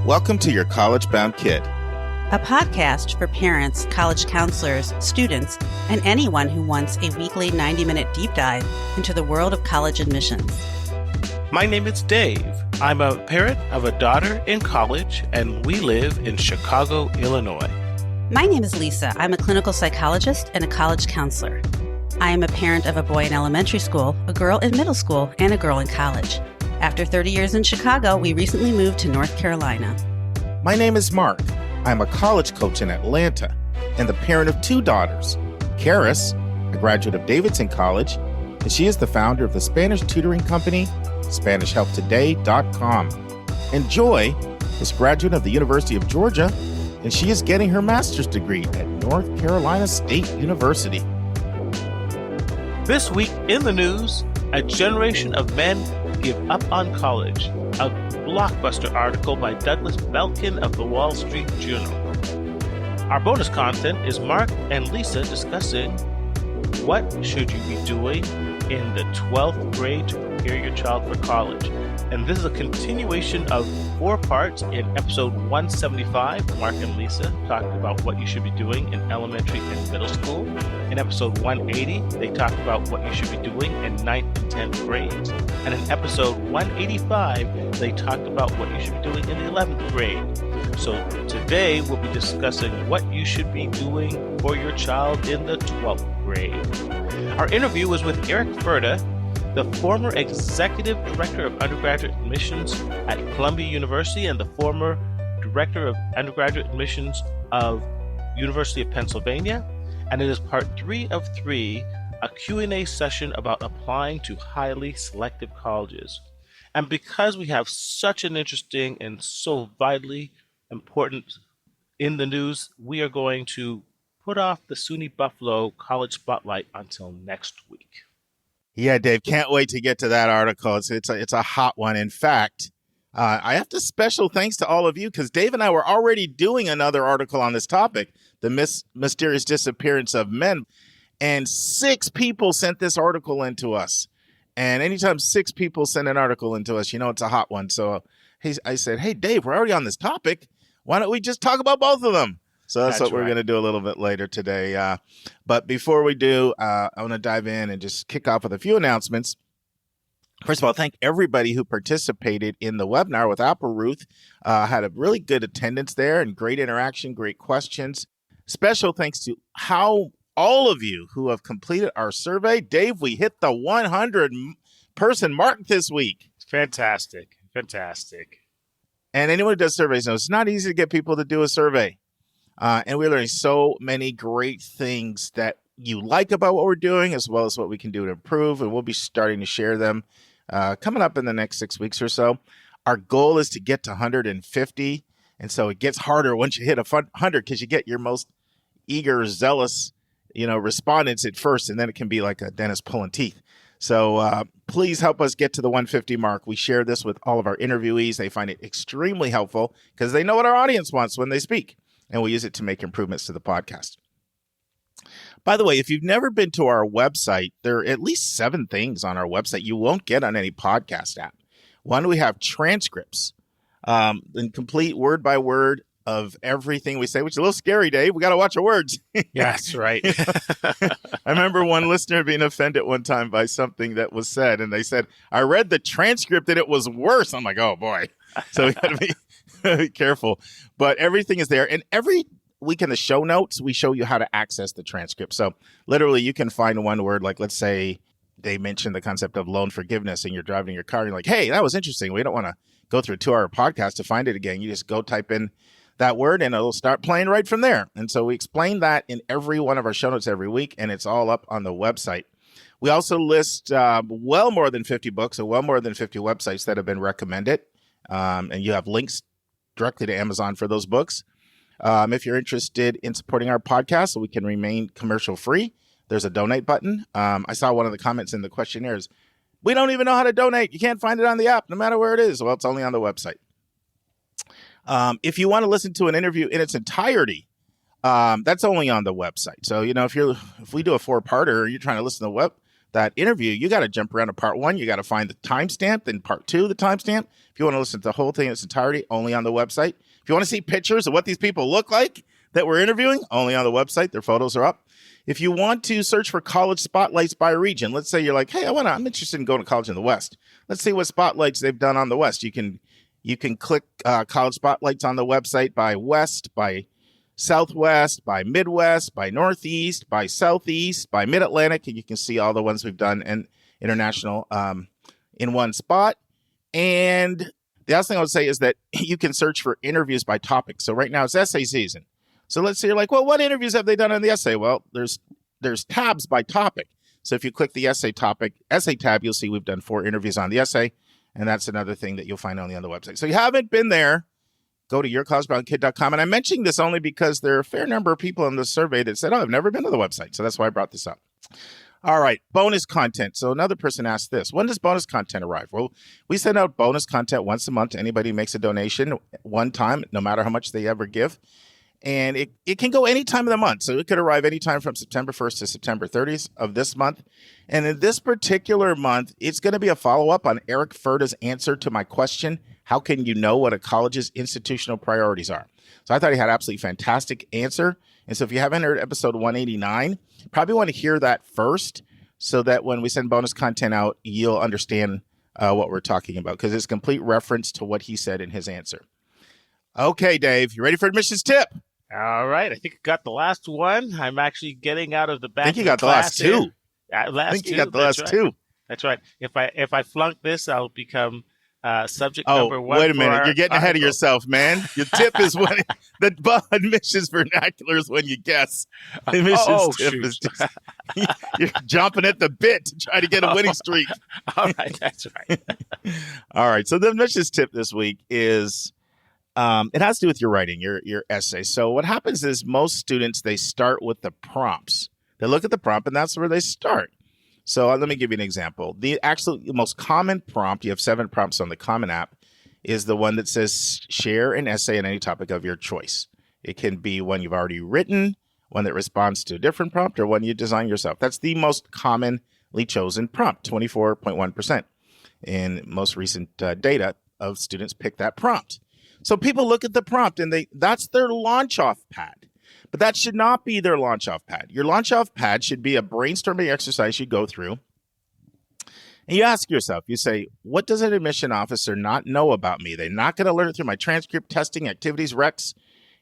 Welcome to Your College Bound Kid, a podcast for parents, college counselors, students, and anyone who wants a weekly 90-minute deep dive into the world of college admissions. My name is Dave. I'm a parent of a daughter in college, and we live in Chicago, Illinois. My name is Lisa. I'm a clinical psychologist and a college counselor. I am a parent of a boy in elementary school, a girl in middle school, and a girl in college. After 30 years in Chicago, we recently moved to North Carolina. My name is Mark. I'm a college coach in Atlanta and the parent of two daughters. Karis, a graduate of Davidson College, and she is the founder of the Spanish tutoring company, SpanishHelpToday.com. And Joy is a graduate of the University of Georgia, and she is getting her master's degree at North Carolina State University. This week in the news, a generation of men give up on college. A blockbuster article by Douglas Belkin of the Wall Street Journal. Our bonus content is Mark and Lisa discussing what should you be doing in the 12th grade to prepare your child for college. And this is a continuation of 4 parts. In episode 175, Mark and Lisa talked about what you should be doing in elementary and middle school. In episode 180, they talked about what you should be doing in 9th and 10th grades. And in episode 185, they talked about what you should be doing in the 11th grade. So today we'll be discussing what you should be doing for your child in the 12th grade. Our interview was with Eric Furda, the former executive director of undergraduate admissions at Columbia University and the former director of undergraduate admissions of University of Pennsylvania. And it is part 3 of 3, a Q&A session about applying to highly selective colleges. And because we have such an interesting and so vitally important in the news, we are going to put off the SUNY Buffalo College Spotlight until next week. Yeah, Dave, can't wait to get to that article. It's a hot one. In fact, I have to special thanks to all of you because Dave and I were already doing another article on this topic, the mysterious disappearance of men. And 6 people sent this article into us. And anytime 6 people send an article into us, you know it's a hot one. So I said, hey, Dave, we're already on this topic. Why don't we just talk about both of them? So that's what we're going to do a little bit later today. But before we do, I want to dive in and just kick off with a few announcements. First of all, thank everybody who participated in the webinar with Apple Ruth. Had a really good attendance there and great interaction, great questions. Special thanks to all of you who have completed our survey. Dave, we hit the 100-person mark this week. Fantastic. And anyone who does surveys knows it's not easy to get people to do a survey. And we're learning so many great things that you like about what we're doing, as well as what we can do to improve. And we'll be starting to share them coming up in the next 6 weeks or so. Our goal is to get to 150. And so it gets harder once you hit 100 because you get your most eager, zealous, respondents at first. And then it can be like a dentist pulling teeth. So please help us get to the 150 mark. We share this with all of our interviewees. They find it extremely helpful because they know what our audience wants when they speak. And we use it to make improvements to the podcast. By the way, if you've never been to our website, there are at least 7 things on our website you won't get on any podcast app. One, we have transcripts, and complete word by word of everything we say, which is a little scary, Dave. We got to watch our words. Yes, right. I remember one listener being offended one time by something that was said, and they said, I read the transcript and it was worse. I'm like, oh, boy. So we got to be very careful. But everything is there. And every week in the show notes, we show you how to access the transcript. So literally, you can find one word, like let's say they mentioned the concept of loan forgiveness and you're driving your car. And you're like, hey, that was interesting. We don't want to go through a 2-hour podcast to find it again. You just go type in that word and it'll start playing right from there. And so we explain that in every one of our show notes every week, and it's all up on the website. We also list well more than 50 books and well more than 50 websites that have been recommended. And you have links directly to Amazon for those books. If you're interested in supporting our podcast so we can remain commercial free, there's a donate button. I saw one of the comments in the questionnaires. We don't even know how to donate. You can't find it on the app, no matter where it is. Well, it's only on the website. If you want to listen to an interview in its entirety, that's only on the website. So, if we do a 4-parter, you're trying to listen to that interview, you got to jump around to part 1. You got to find the timestamp, then part 2, the timestamp. If you want to listen to the whole thing in its entirety, only on the website. If you want to see pictures of what these people look like that we're interviewing, only on the website. Their photos are up. If you want to search for college spotlights by region, let's say you're like, hey, I'm interested in going to college in the West. Let's see what spotlights they've done on the West. You can click college spotlights on the website by West, by Southwest, by Midwest, by Northeast, by Southeast, by Mid-Atlantic, and you can see all the ones we've done and international in one spot. And the last thing I would say is that you can search for interviews by topic. So right now it's essay season. So let's say you're like, well, what interviews have they done on the essay? Well, there's tabs by topic. So if you click the essay tab, you'll see we've done 4 interviews on the essay. And that's another thing that you'll find only on the website. So if you haven't been there, go to yourcollegebounkid.com. And I'm mentioning this only because there are a fair number of people in the survey that said, I've never been to the website. So that's why I brought this up. All right, bonus content. So another person asked this, when does bonus content arrive? Well, we send out bonus content once a month to anybody who makes a donation one time, no matter how much they ever give. And it can go any time of the month. So it could arrive anytime from September 1st to September 30th of this month. And in this particular month, it's going to be a follow-up on Eric Furda's answer to my question, how can you know what a college's institutional priorities are? So I thought he had an absolutely fantastic answer. And so if you haven't heard episode 189, you probably want to hear that first so that when we send bonus content out, you'll understand what we're talking about because it's complete reference to what he said in his answer. Okay, Dave, you ready for admissions tip? All right. I think I got the last one. I'm actually getting out of the back. I think you got the last 2. I think you got the last 2. That's right. If I flunk this, I'll become subject number 1. Wait a minute. You're getting ahead of yourself, man. Your tip is when the admissions vernacular is when you guess. Admissions tip is just, you're jumping at the bit to try to get a winning streak. All right. That's right. All right. So the admissions tip this week is it has to do with your writing, your essay. So what happens is most students, they start with the prompts. They look at the prompt, and that's where they start. So let me give you an example. The most common prompt, you have 7 prompts on the Common app, is the one that says share an essay on any topic of your choice. It can be one you've already written, one that responds to a different prompt, or one you design yourself. That's the most commonly chosen prompt, 24.1%. In most recent data of students pick that prompt. So people look at the prompt and that's their launch off pad. But that should not be their launch off pad. Your launch off pad should be a brainstorming exercise you go through. And you ask yourself, you say, what does an admission officer not know about me? They're not going to learn it through my transcript, testing, activities, recs,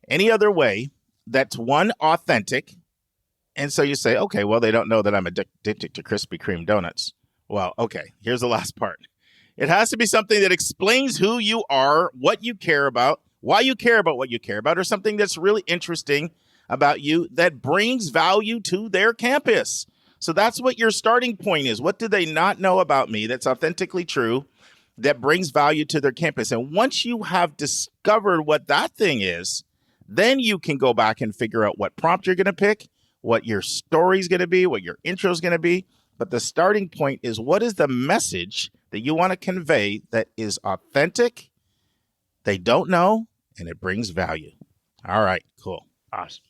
any other way that's one, authentic. And so you say, okay, well, they don't know that I'm addicted to Krispy Kreme donuts. Well, okay, here's the last part. It has to be something that explains who you are, what you care about, why you care about what you care about, or something that's really interesting about you that brings value to their campus. So that's what your starting point is. What do they not know about me that's authentically true, that brings value to their campus? And once you have discovered what that thing is, then you can go back and figure out what prompt you're going to pick, what your story is going to be, what your intro is going to be. But the starting point is, what is the message that you want to convey that is authentic, they don't know, and it brings value? All right, cool. Awesome.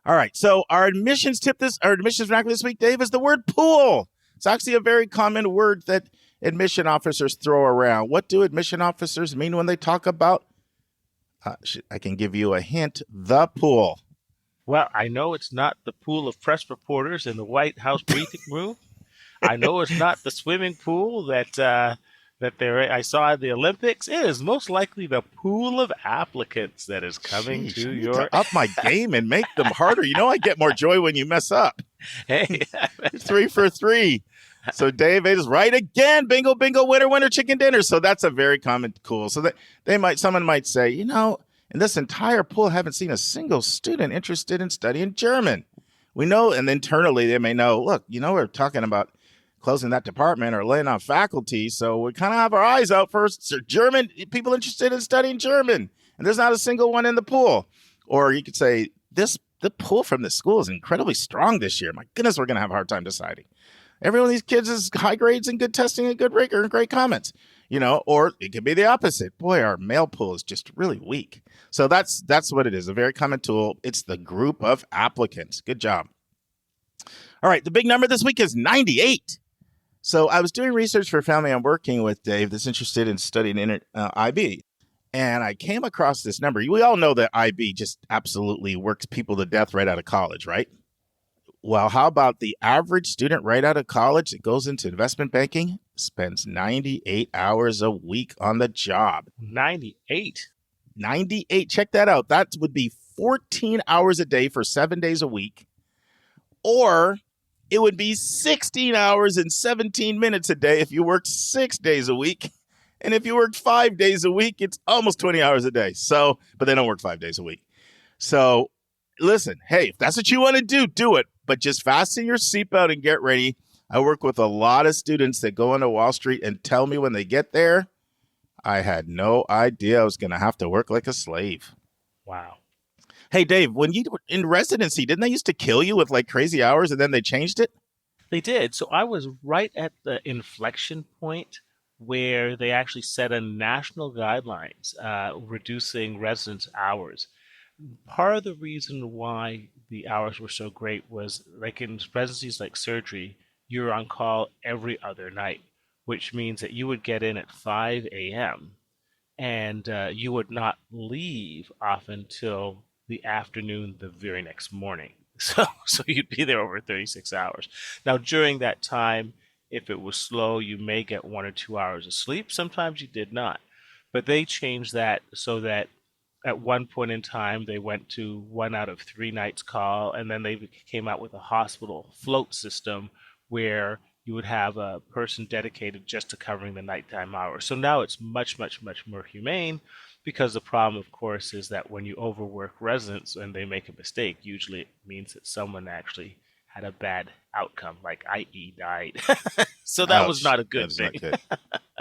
All right, so our admissions vernacular this week, Dave, is the word pool. It's actually a very common word that admission officers throw around. What do admission officers mean when they talk about, I can give you a hint, the pool? Well, I know it's not the pool of press reporters in the White House briefing room. I know it's not the swimming pool that I saw at the Olympics. It is most likely the pool of applicants that is coming to your... up my game and make them harder. You know I get more joy when you mess up. Hey. 3 for 3. So Dave is right again. Bingo, bingo, winner, chicken dinner. So that's a very common cool. So that someone might say, in this entire pool, I haven't seen a single student interested in studying German. We know, and internally they may know, look, we're talking about closing that department or laying off faculty. So we kind of have our eyes out for German people interested in studying German. And there's not a single one in the pool. Or you could say, the pool from the school is incredibly strong this year. My goodness, we're going to have a hard time deciding. Every one of these kids has high grades and good testing and good rigor and great comments. Or it could be the opposite. Boy, our male pool is just really weak. So that's what it is. A very common tool. It's the group of applicants. Good job. All right, the big number this week is 98. So I was doing research for a family I'm working with, Dave, that's interested in studying IB. And I came across this number. We all know that IB just absolutely works people to death right out of college, right? Well, how about the average student right out of college that goes into investment banking spends 98 hours a week on the job? 98? 98. Check that out. That would be 14 hours a day for 7 days a week. Or it would be 16 hours and 17 minutes a day if you worked 6 days a week. And if you worked 5 days a week, it's almost 20 hours a day. So, but they don't work 5 days a week. So listen, hey, if that's what you want to do it. But just fasten your seatbelt and get ready. I work with a lot of students that go into Wall Street and tell me when they get there, I had no idea I was going to have to work like a slave. Wow. Hey, Dave, when you were in residency, didn't they used to kill you with like crazy hours and then they changed it? They did. So I was right at the inflection point where they actually set a national guidelines reducing residence hours. Part of the reason why the hours were so great was like in residencies like surgery, you're on call every other night, which means that you would get in at 5 a.m. and you would not leave often till the afternoon the very next morning. So you'd be there over 36 hours. Now, during that time, if it was slow, you may get 1 or 2 hours of sleep. Sometimes you did not. But they changed that so that at one point in time, they went to 1 out of 3 nights call, and then they came out with a hospital float system where you would have a person dedicated just to covering the nighttime hours. So now it's much, much, much more humane, because the problem, of course, is that when you overwork residents and they make a mistake, usually it means that someone actually had a bad outcome, like i.e. died. So that was not a good thing. Not good.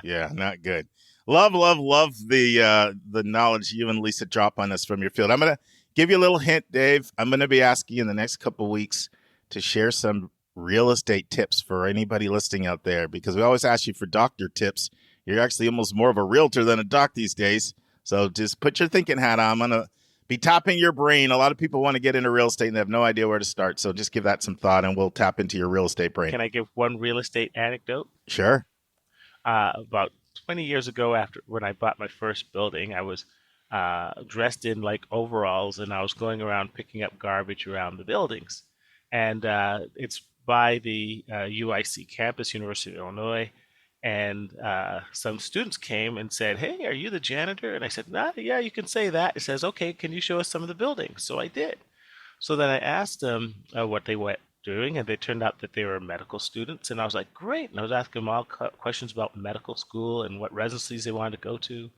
Yeah, not good. Love the knowledge you and Lisa drop on us from your field. I'm going to give you a little hint, Dave. I'm going to be asking you in the next couple of weeks to share some real estate tips for anybody listening out there, because we always ask you for doctor tips. You're actually almost more of a realtor than a doc these days. So just put your thinking hat on. I'm going to be tapping your brain. A lot of people want to get into real estate and they have no idea where to start. So just give that some thought and we'll tap into your real estate brain. Can I give one real estate anecdote? Sure. About 20 years ago, when I bought my first building, I was dressed in like overalls and I was going around picking up garbage around the buildings. And it's by the UIC campus, University of Illinois. And some students came and said, "Hey, are you the janitor?" And I said, "Nah, yeah, you can say that." It says, "Okay, can you show us some of the buildings?" So I did. So then I asked them what they were doing, and they turned out that they were medical students. And I was like, great. And I was asking them all questions about medical school and what residencies they wanted to go to.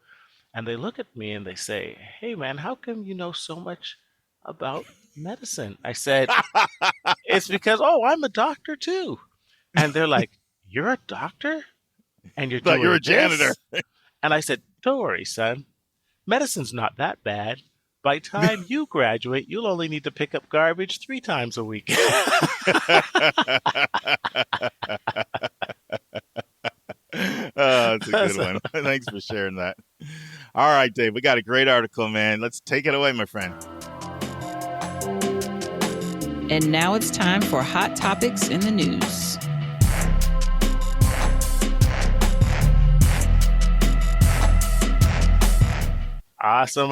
And they look at me and they say, "Hey, man, how come you know so much about medicine?" I said, "It's because, I'm a doctor too." And they're like, "You're a doctor? And you're doing you're a janitor." And I said, "Don't worry, son. Medicine's not that bad. By the time you graduate, you'll only need to pick up garbage 3 times a week." That's a good one. Thanks for sharing that. All right, Dave, we got a great article, man. Let's take it away, my friend. And now it's time for Hot Topics in the News. Awesome.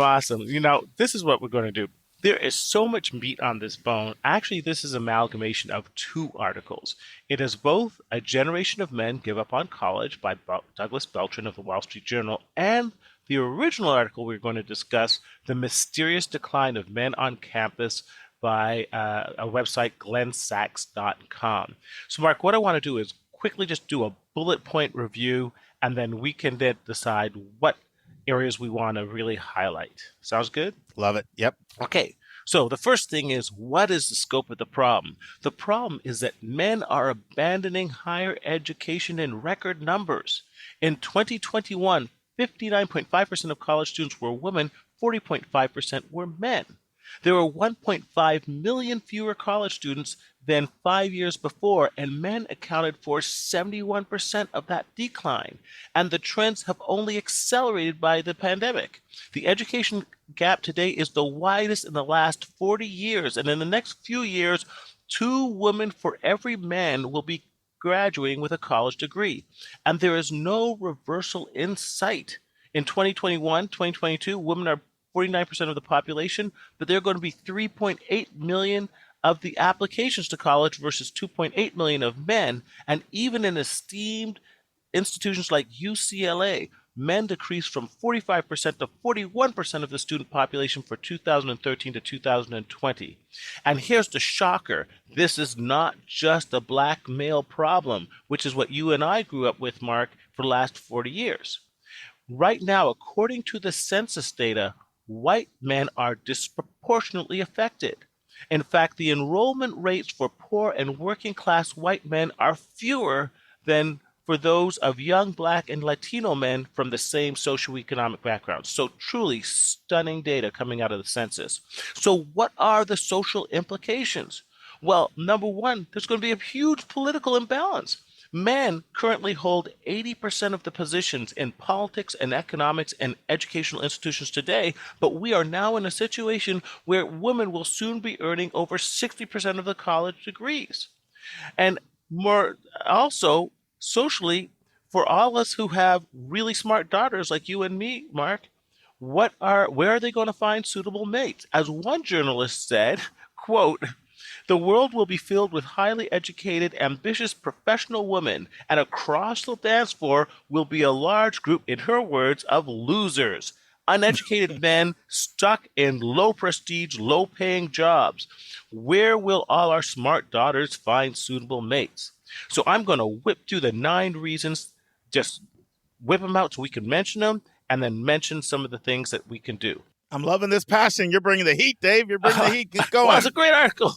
This is what we're going to do. There is so much meat on this bone. Actually, this is an amalgamation of 2 articles. It is both A Generation of Men Give Up on College by Douglas Belkin of the Wall Street Journal and the original article we're going to discuss, The Mysterious Decline of Men on Campus by a website, glensachs.com. So, Mark, what I want to do is quickly just do a bullet point review, and then we can then decide what areas we want to really highlight. Sounds good? Love it. Yep. Okay. So the first thing is, what is the scope of the problem? The problem is that men are abandoning higher education in record numbers. In 2021, 59.5% of college students were women, 40.5% were men. There were 1.5 million fewer college students than 5 years before, and men accounted for 71% of that decline. And the trends have only accelerated by the pandemic. The education gap today is the widest in the last 40 years, and in the next few years, 2 women for every man will be graduating with a college degree. And there is no reversal in sight. In 2021, 2022, women are 49% of the population, but there are going to be 3.8 million of the applications to college versus 2.8 million of men. And even in esteemed institutions like UCLA, men decreased from 45% to 41% of the student population for 2013 to 2020. And here's the shocker. This is not just a black male problem, which is what you and I grew up with, Mark, for the last 40 years. Right now, according to the census data, white men are disproportionately affected. In fact, the enrollment rates for poor and working class white men are fewer than for those of young black and Latino men from the same socioeconomic backgrounds. So truly stunning data coming out of the census. So what are the social implications? Well, number one, there's going to be a huge political imbalance. Men currently hold 80% of the positions in politics and economics and educational institutions today, but we are now in a situation where women will soon be earning over 60% of the college degrees. And more also, socially, for all us who have really smart daughters like you and me, Mark, where are they going to find suitable mates? As one journalist said, quote, "The world will be filled with highly educated, ambitious professional women, and across the dance floor will be a large group, in her words, of losers, uneducated men stuck in low prestige, low paying jobs. Where will all our smart daughters find suitable mates?" So I'm going to whip through the 9 reasons, just whip them out so we can mention them, and then mention some of the things that we can do. I'm loving this passion. You're bringing the heat, Dave. You're bringing the heat. Keep going. Well, it's a great article.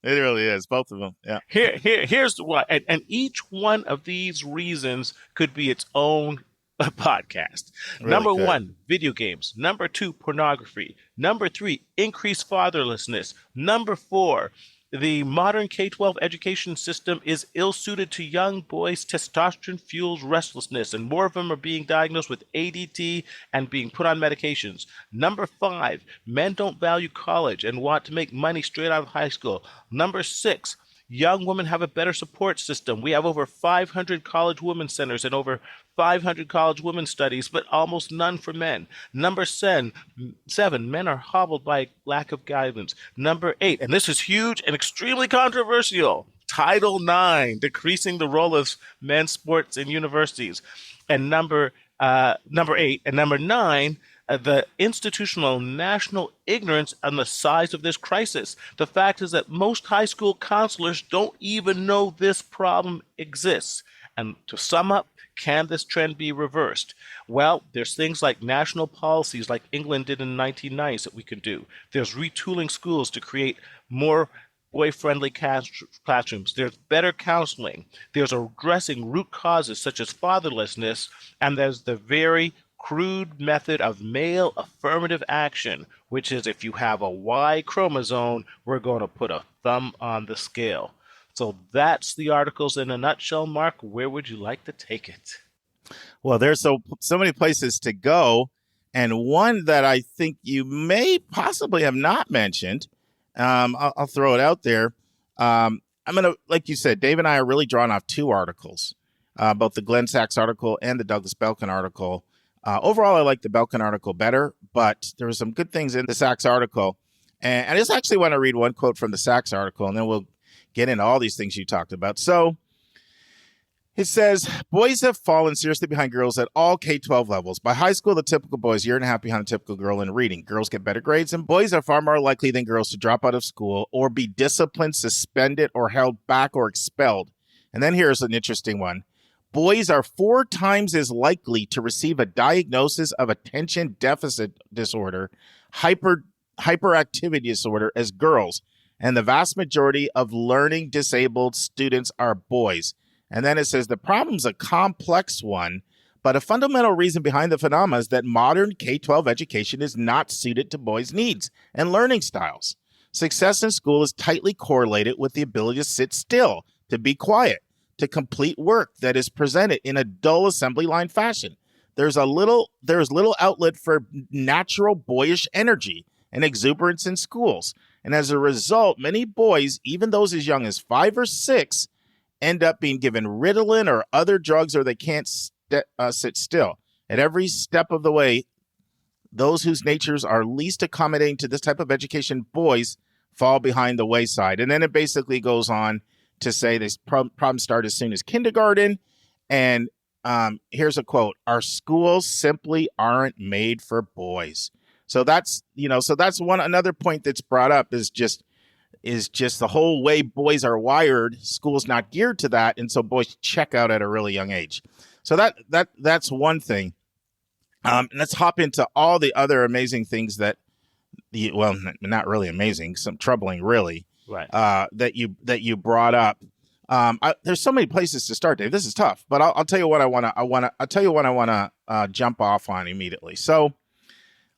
It really is. Both of them. Yeah. Here's what, and each one of these reasons could be its own podcast. Really Number good. 1, video games. Number 2, pornography. Number 3, increased fatherlessness. Number 4, the modern K-12 education system is ill-suited to young boys' testosterone-fueled restlessness, and more of them are being diagnosed with ADD and being put on medications. Number 5, men don't value college and want to make money straight out of high school. Number 6, young women have a better support system. We have over 500 college women's centers and over 500 college women's studies, but almost none for men. Number 7, men are hobbled by lack of guidance. Number 8, and this is huge and extremely controversial, Title IX, decreasing the role of men's sports in universities. And number 8, and number 9, the institutional national ignorance on the size of this crisis. The fact is that most high school counselors don't even know this problem exists. And to sum up, can this trend be reversed? Well, there's things like national policies like England did in the 1990s that we can do. There's retooling schools to create more boy-friendly classrooms. There's better counseling. There's addressing root causes such as fatherlessness. And there's the very crude method of male affirmative action, which is if you have a Y chromosome, we're going to put a thumb on the scale. So that's the articles in a nutshell, Mark. Where would you like to take it? Well, there's so many places to go. And one that I think you may possibly have not mentioned, I'll throw it out there. I'm going to, like you said, Dave and I are really drawing off 2 articles, both the Glenn Sachs article and the Douglas Belkin article. Overall, I like the Belkin article better, but there were some good things in the Sachs article. And I just actually want to read one quote from the Sachs article, and then we'll get into all these things you talked about. So it says, boys have fallen seriously behind girls at all K-12 levels. By high school, the typical boy is a year and a half behind a typical girl in reading. Girls get better grades, and boys are far more likely than girls to drop out of school or be disciplined, suspended, or held back or expelled. And then here's an interesting one. Boys are 4 times as likely to receive a diagnosis of attention deficit disorder, hyperactivity disorder as girls. And the vast majority of learning disabled students are boys. And then it says the problem's a complex one, but a fundamental reason behind the phenomena is that modern K-12 education is not suited to boys' needs and learning styles. Success in school is tightly correlated with the ability to sit still, to be quiet, to complete work that is presented in a dull assembly line fashion. There's little outlet for natural boyish energy and exuberance in schools. And as a result, many boys, even those as young as 5 or 6, end up being given Ritalin or other drugs, or they can't sit still. At every step of the way, those whose natures are least accommodating to this type of education, boys, fall behind the wayside. And then it basically goes on to say this problems start as soon as kindergarten. And here's a quote: "Our schools simply aren't made for boys." So that's another point that's brought up is just the whole way boys are wired. School's not geared to that, and so boys check out at a really young age. So that's one thing. Let's hop into all the other amazing things that, not really amazing, some troubling, really, Right. that you brought up. There's so many places to start, Dave. This is tough, but I'll tell you what I want to jump off on immediately. So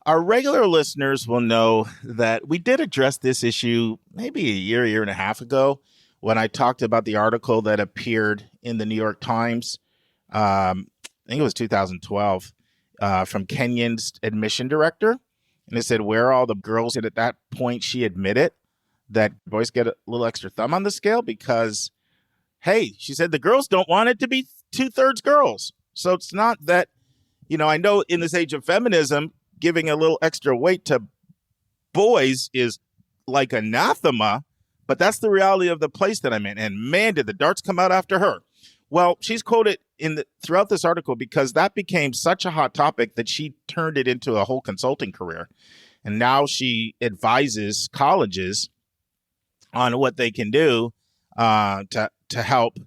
our regular listeners will know that we did address this issue maybe a year and a half ago when I talked about the article that appeared in the New York Times. I think it was 2012, from Kenyon's admission director. And it said, where are all the girls? And at that point, she admitted that boys get a little extra thumb on the scale because, hey, she said the girls don't want it to be 2/3 girls. So it's not that, I know in this age of feminism, giving a little extra weight to boys is like anathema, but that's the reality of the place that I'm in. And man, did the darts come out after her. Well, she's quoted throughout this article because that became such a hot topic that she turned it into a whole consulting career. And now she advises colleges on what they can do to help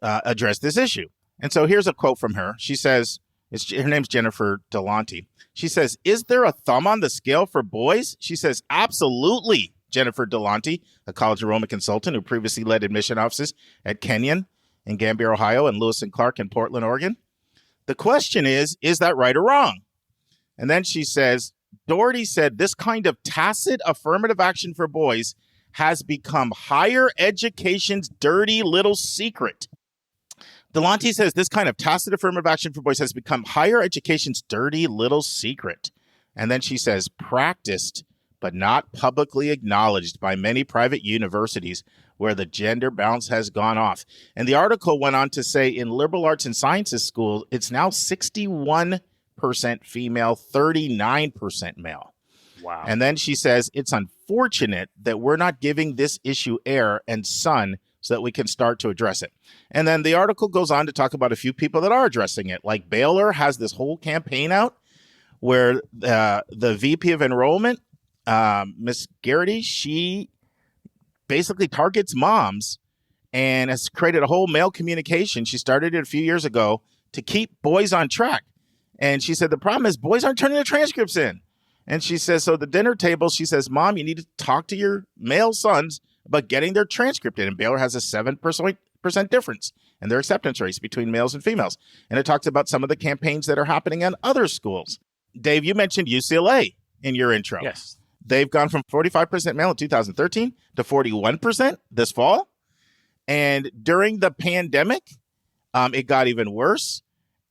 address this issue. And so here's a quote from her. She says, her name's Jennifer Delonte. She says, "Is there a thumb on the scale for boys?" She says, "Absolutely." Jennifer Delonte, a college enrollment consultant who previously led admission offices at Kenyon in Gambier, Ohio, and Lewis and Clark in Portland, Oregon. "The question is that right or wrong?" And then she says, Doherty said, "This kind of tacit affirmative action for boys has become higher education's dirty little secret." Delonte says this kind of tacit affirmative action for boys has become higher education's dirty little secret. And then she says, practiced but not publicly acknowledged by many private universities where the gender balance has gone off. And the article went on to say in liberal arts and sciences schools, it's now 61% female, 39% male. Wow. And then she says, it's unfortunate that we're not giving this issue air and sun so that we can start to address it. And then the article goes on to talk about a few people that are addressing it. Like Baylor has this whole campaign out where the VP of enrollment, Miss Garrity, she basically targets moms and has created a whole male communication. She started it a few years ago to keep boys on track. And she said, the problem is boys aren't turning the transcripts in. And she says, so the dinner table, she says, Mom, you need to talk to your male sons about getting their transcript in. And Baylor has a 7% difference in their acceptance rates between males and females. And it talks about some of the campaigns that are happening in other schools. Dave, you mentioned UCLA in your intro. Yes. They've gone from 45% male in 2013 to 41% this fall. And during the pandemic, it got even worse.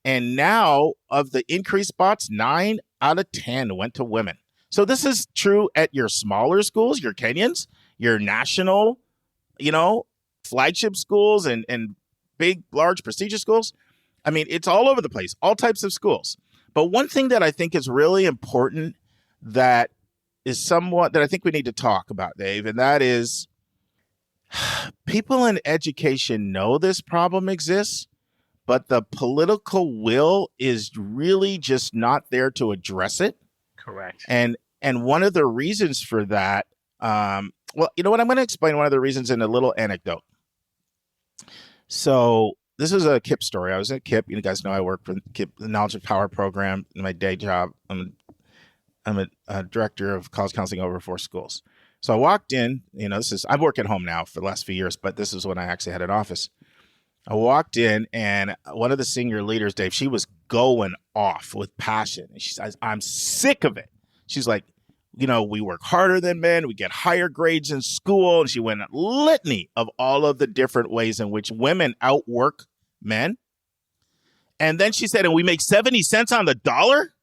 And now of the increased spots, 9 out of 10 went to women. So this is true at your smaller schools, your Kenyons, your national, flagship schools and big, large, prestigious schools. I mean, it's all over the place, all types of schools. But one thing that I think is really important that I think we need to talk about, Dave, and that is people in education know this problem exists, but the political will is really just not there to address it. Correct. And one of the reasons for that, well, you know what? I'm going to explain one of the reasons in a little anecdote. So this is a KIPP story. I was at KIPP. You guys know I work for KIPP, the Knowledge of Power program. In my day job, I'm a director of college counseling over 4 schools. So I walked in. I work at home now for the last few years, but this is when I actually had an office. I walked in, and one of the senior leaders, Dave, she was going off with passion. And she says, I'm sick of it. She's like, we work harder than men. We get higher grades in school. And she went a litany of all of the different ways in which women outwork men. And then she said, and we make 70 cents on the dollar.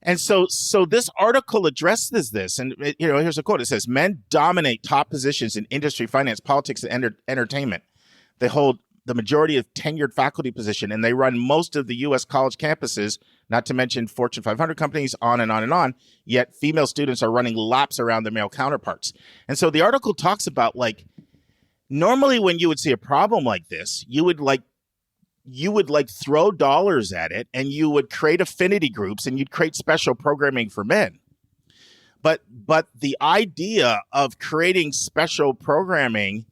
And so this article addresses this. And, here's a quote. It says, men dominate top positions in industry, finance, politics, and entertainment. They hold the majority of tenured faculty position, and they run most of the U.S. college campuses, not to mention Fortune 500 companies, on and on and on. Yet female students are running laps around their male counterparts. And so the article talks about, like, normally when you would see a problem like this, you would throw dollars at it, and you would create affinity groups, and you'd create special programming for men. But the idea of creating special programming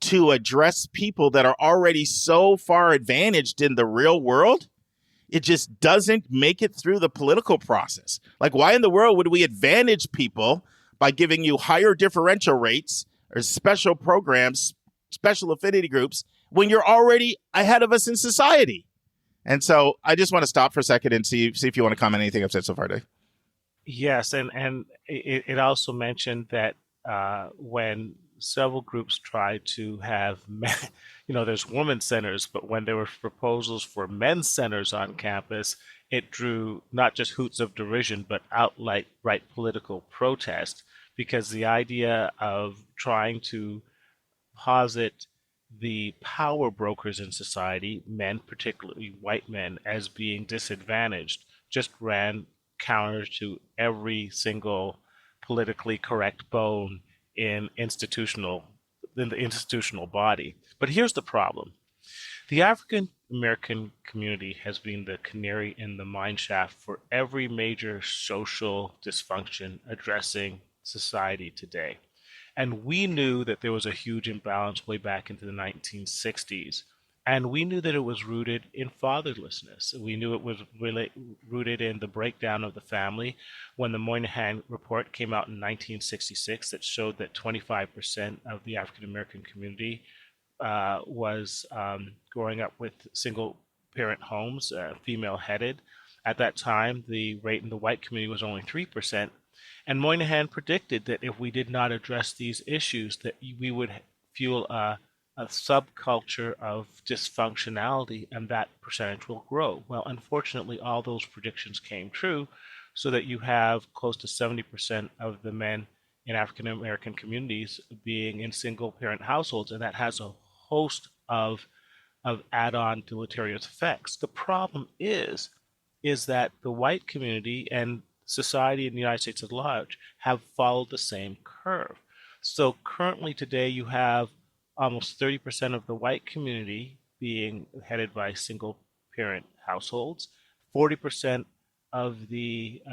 to address people that are already so far advantaged in the real world, it just doesn't make it through the political process. Like, why in the world would we advantage people by giving you higher differential rates or special programs, special affinity groups, when you're already ahead of us in society? And so I just want to stop for a second and see if you want to comment on anything I've said so far, Dave. Yes, and it also mentioned that when several groups tried to have men, there's women's centers, but when there were proposals for men's centers on campus, it drew not just hoots of derision, but outright political protest, because the idea of trying to posit the power brokers in society, men, particularly white men, as being disadvantaged, just ran counter to every single politically correct bone in the institutional body. But here's the problem. The African American community has been the canary in the mine shaft for every major social dysfunction addressing society today. And we knew that there was a huge imbalance way back into the 1960s. And we knew that it was rooted in fatherlessness. We knew it was really rooted in the breakdown of the family. When the Moynihan Report came out in 1966, that showed that 25% of the African American community was growing up with single parent homes, female headed. At that time, the rate in the white community was only 3%. And Moynihan predicted that if we did not address these issues, that we would fuel a subculture of dysfunctionality, and that percentage will grow. Well, unfortunately, all those predictions came true, so that you have close to 70% of the men in African American communities being in single parent households, and that has a host of add-on deleterious effects. The problem is that the white community and society in the United States at large have followed the same curve. So currently today you have almost 30% of the white community being headed by single parent households, 40% of the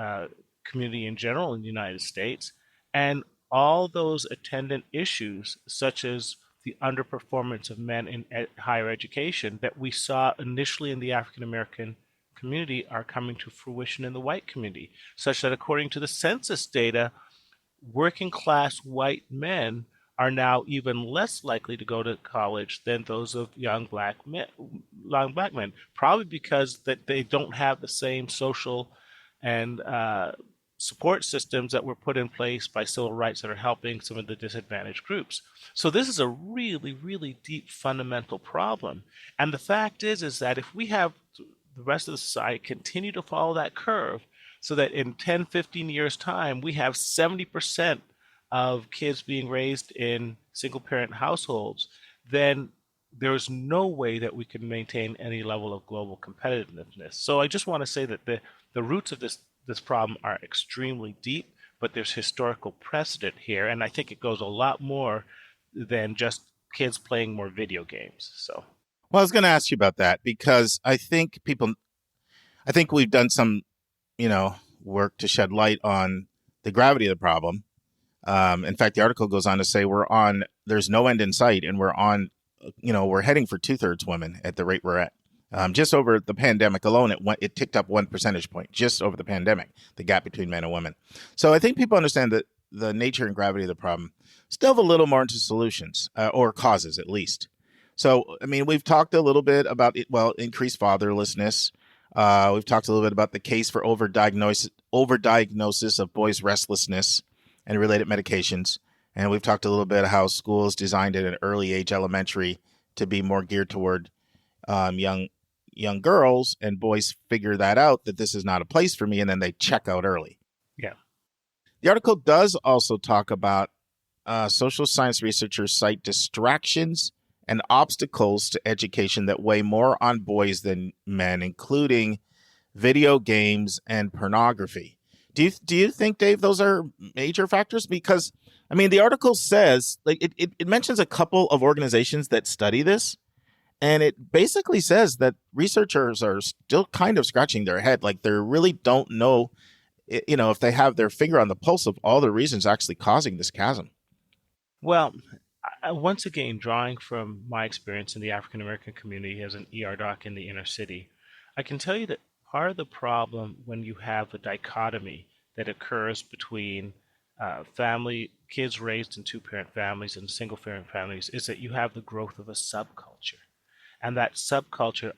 community in general in the United States, and all those attendant issues, such as the underperformance of men in higher education that we saw initially in the African American community, are coming to fruition in the white community, such that according to the census data, working class white men are now even less likely to go to college than those of young black men, probably because that they don't have the same social and support systems that were put in place by civil rights that are helping some of the disadvantaged groups. So this is a really, really deep fundamental problem. And the fact is that if we have the rest of the society continue to follow that curve, so that in 10, 15 years' time, we have 70% of kids being raised in single-parent households, then there's no way that we can maintain any level of global competitiveness. So I just want to say that the roots of this problem are extremely deep, but there's historical precedent here, and I think it goes a lot more than just kids playing more video games. So, well, I was going to ask you about that, because I think we've done some, work to shed light on the gravity of the problem. In fact, the article goes on to say there's no end in sight, and we're heading for 2/3 women at the rate we're at. Just over the pandemic alone, it ticked up 1 percentage point just over the pandemic, the gap between men and women. So I think people understand that the nature and gravity of the problem. Still have a little more into solutions or causes, at least. So, we've talked a little bit about increased fatherlessness. We've talked a little bit about the case for overdiagnosis of boys' restlessness and related medications. And we've talked a little bit how schools designed at an early age, elementary, to be more geared toward young young girls, and boys figure that out, that this is not a place for me, and then they check out early. Yeah. The article does also talk about social science researchers cite distractions and obstacles to education that weigh more on boys than men, including video games and pornography. Do you think, Dave, those are major factors? Because, I mean, the article says, like, it mentions a couple of organizations that study this, and it basically says that researchers are still kind of scratching their head. Like, they really don't know, if they have their finger on the pulse of all the reasons actually causing this chasm. Well, once again, drawing from my experience in the African American community as an ER doc in the inner city, I can tell you that part of the problem when you have a dichotomy that occurs between kids raised in two-parent families and single-parent families is that you have the growth of a subculture. And that subculture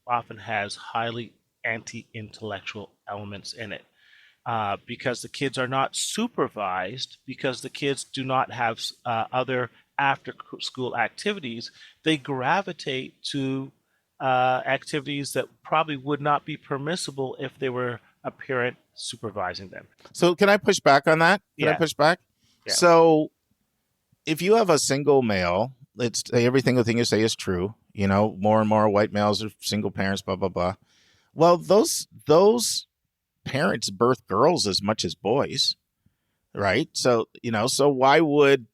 often has highly anti-intellectual elements in it. Because the kids are not supervised, because the kids do not have other after-school activities, they gravitate to activities that probably would not be permissible if they were a parent supervising them. So can I push back on that? Can I push back? Yeah. So if you have a single male, let's say everything the thing you say is true, more and more white males are single parents, blah, blah, blah. Well, those parents birth girls as much as boys, right? So, so why would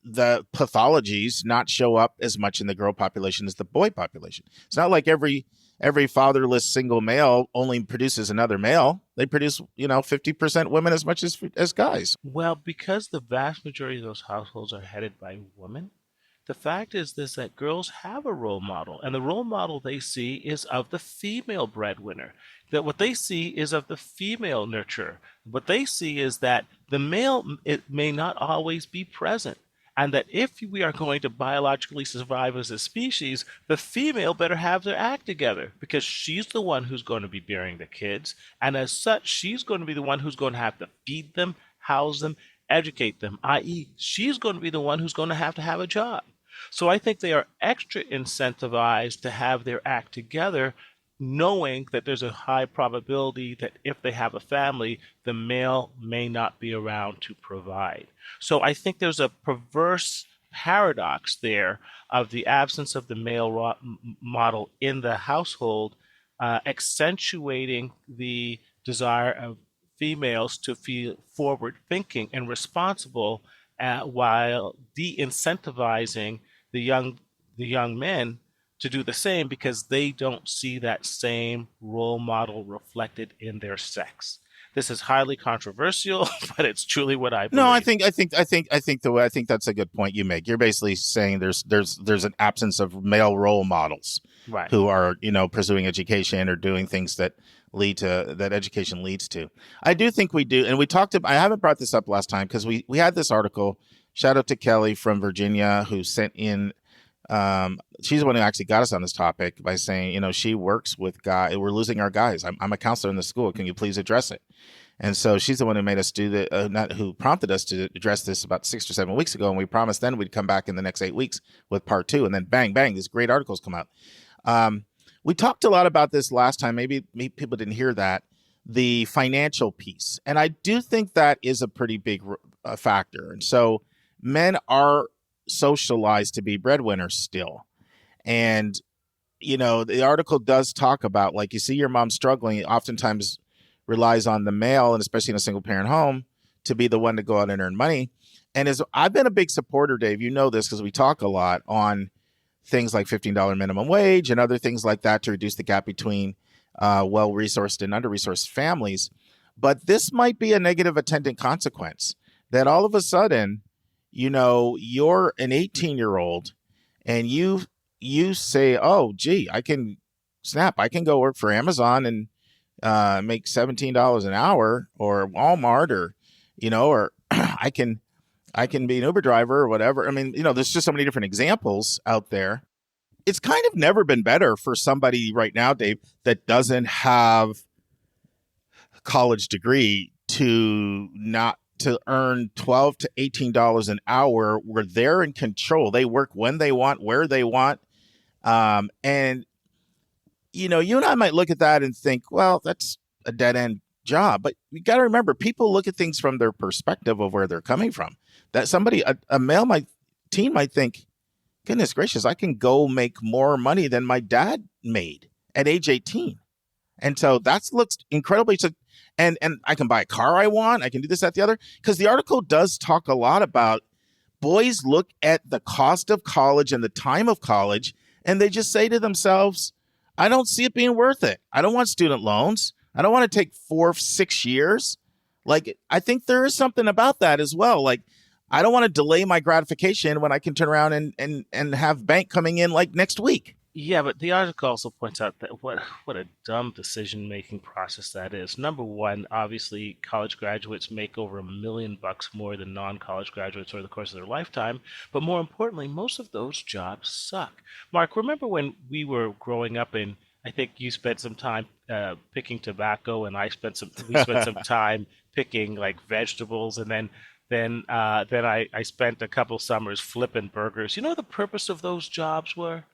the pathologies not show up as much in the girl population as the boy population? It's not like every fatherless single male only produces another male. They produce, 50% women as much as guys. Well, because the vast majority of those households are headed by women, the fact is this, that girls have a role model, and the role model they see is of the female breadwinner. That what they see is of the female nurturer. What they see is that the male, it may not always be present. And that if we are going to biologically survive as a species, the female better have their act together, because she's the one who's going to be bearing the kids. And as such, she's going to be the one who's going to have to feed them, house them, educate them, i.e. she's going to be the one who's going to have a job. So I think they are extra incentivized to have their act together, knowing that there's a high probability that if they have a family, the male may not be around to provide. So I think there's a perverse paradox there of the absence of the male model in the household, accentuating the desire of females to feel forward-thinking and responsible, while de-incentivizing the young men to do the same, because they don't see that same role model reflected in their sex. This is highly controversial, but it's truly what I believe. No, I think that's a good point you make. You're basically saying there's an absence of male role models, right, who are, pursuing education or doing things that education leads to. I do think we do, and I haven't brought this up last time because we had this article. Shout out to Kelly from Virginia, who sent in. She's the one who actually got us on this topic by saying, she works with guys. We're losing our guys. I'm a counselor in the school. Can you please address it? And so she's the one who made us do that, who prompted us to address this about 6 or 7 weeks ago. And we promised then we'd come back in the next 8 weeks with part 2. And then bang, bang, these great articles come out. We talked a lot about this last time. Maybe people didn't hear that. The financial piece. And I do think that is a pretty big factor. And so men are socialized to be breadwinners still. And, the article does talk about, like, you see your mom struggling, oftentimes relies on the male, and especially in a single parent home, to be the one to go out and earn money. And I've been a big supporter, Dave, this because we talk a lot on things like $15 minimum wage and other things like that to reduce the gap between well-resourced and under-resourced families. But this might be a negative attendant consequence that all of a sudden, you're an 18-year-old and you say, oh, gee, I can go work for Amazon and make $17 an hour, or Walmart, or I can be an Uber driver or whatever. I mean, there's just so many different examples out there. It's kind of never been better for somebody right now, Dave, that doesn't have a college degree to earn $12 to $18 an hour, where they're in control. They work when they want, where they want. And you and I might look at that and think, well, that's a dead end job. But you got to remember, people look at things from their perspective of where they're coming from. That somebody, a male teen might think, goodness gracious, I can go make more money than my dad made at age 18. And so that looks incredibly, and I can buy a car I want. I can do this, that, the other. Because the article does talk a lot about boys look at the cost of college and the time of college, and they just say to themselves, I don't see it being worth it. I don't want student loans. I don't want to take 4-6 years. Like, I think there is something about that as well. Like, I don't want to delay my gratification when I can turn around and have bank coming in like next week. Yeah, but the article also points out that what a dumb decision-making process that is. Number one, obviously, college graduates make over $1 million more than non-college graduates over the course of their lifetime. But more importantly, most of those jobs suck. Mark, remember when we were growing up and I think you spent some time picking tobacco, and we spent some time picking like vegetables, and then I spent a couple summers flipping burgers. You know what the purpose of those jobs were?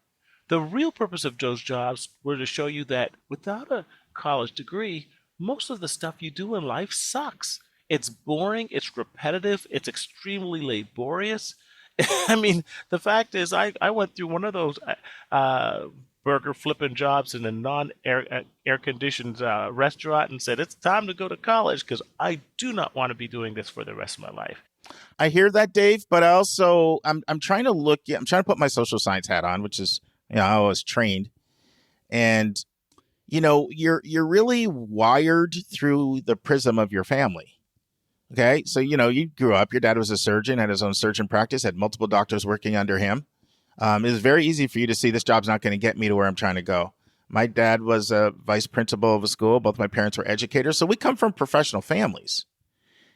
The real purpose of those jobs were to show you that without a college degree, most of the stuff you do in life sucks. It's boring, it's repetitive, it's extremely laborious. I mean, the fact is, I went through one of those burger flipping jobs in a air conditioned restaurant and said, it's time to go to college because I do not want to be doing this for the rest of my life. I hear that, Dave, but I'm trying to put my social science hat on, which is, I was trained, and you're really wired through the prism of your family. Okay, so you grew up. Your dad was a surgeon, had his own surgeon practice, had multiple doctors working under him. It was very easy for you to see this job's not going to get me to where I'm trying to go. My dad was a vice principal of a school. Both my parents were educators, so we come from professional families.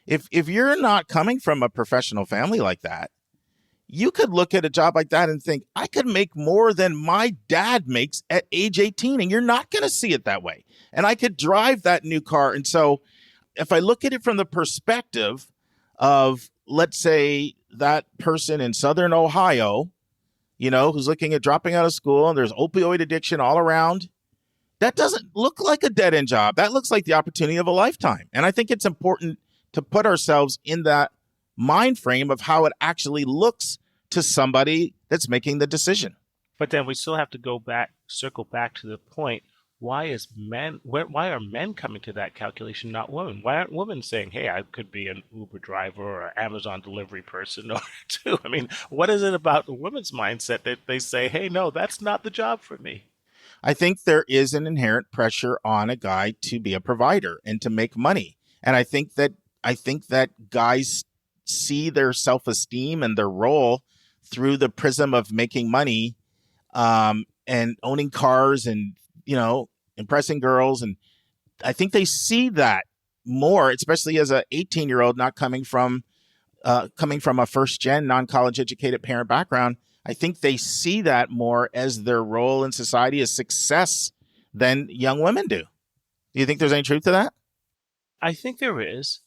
If you're not coming from a professional family like that, you could look at a job like that and think, I could make more than my dad makes at age 18. And you're not going to see it that way. And I could drive that new car. And so if I look at it from the perspective of, let's say, that person in Southern Ohio, who's looking at dropping out of school and there's opioid addiction all around, that doesn't look like a dead end job. That looks like the opportunity of a lifetime. And I think it's important to put ourselves in that mind frame of how it actually looks to somebody that's making the decision. But then we still have to circle back to the point. Why are men coming to that calculation, not women? Why aren't women saying, hey, I could be an Uber driver or an Amazon delivery person or two? I mean, what is it about the women's mindset that they say, hey, no, that's not the job for me? I think there is an inherent pressure on a guy to be a provider and to make money. And I think that guys see their self-esteem and their role through the prism of making money and owning cars and, impressing girls. And I think they see that more, especially as a 18-year-old not coming from a first-gen, non-college educated parent background. I think they see that more as their role in society as success than young women do. Do you think there's any truth to that? I think there is.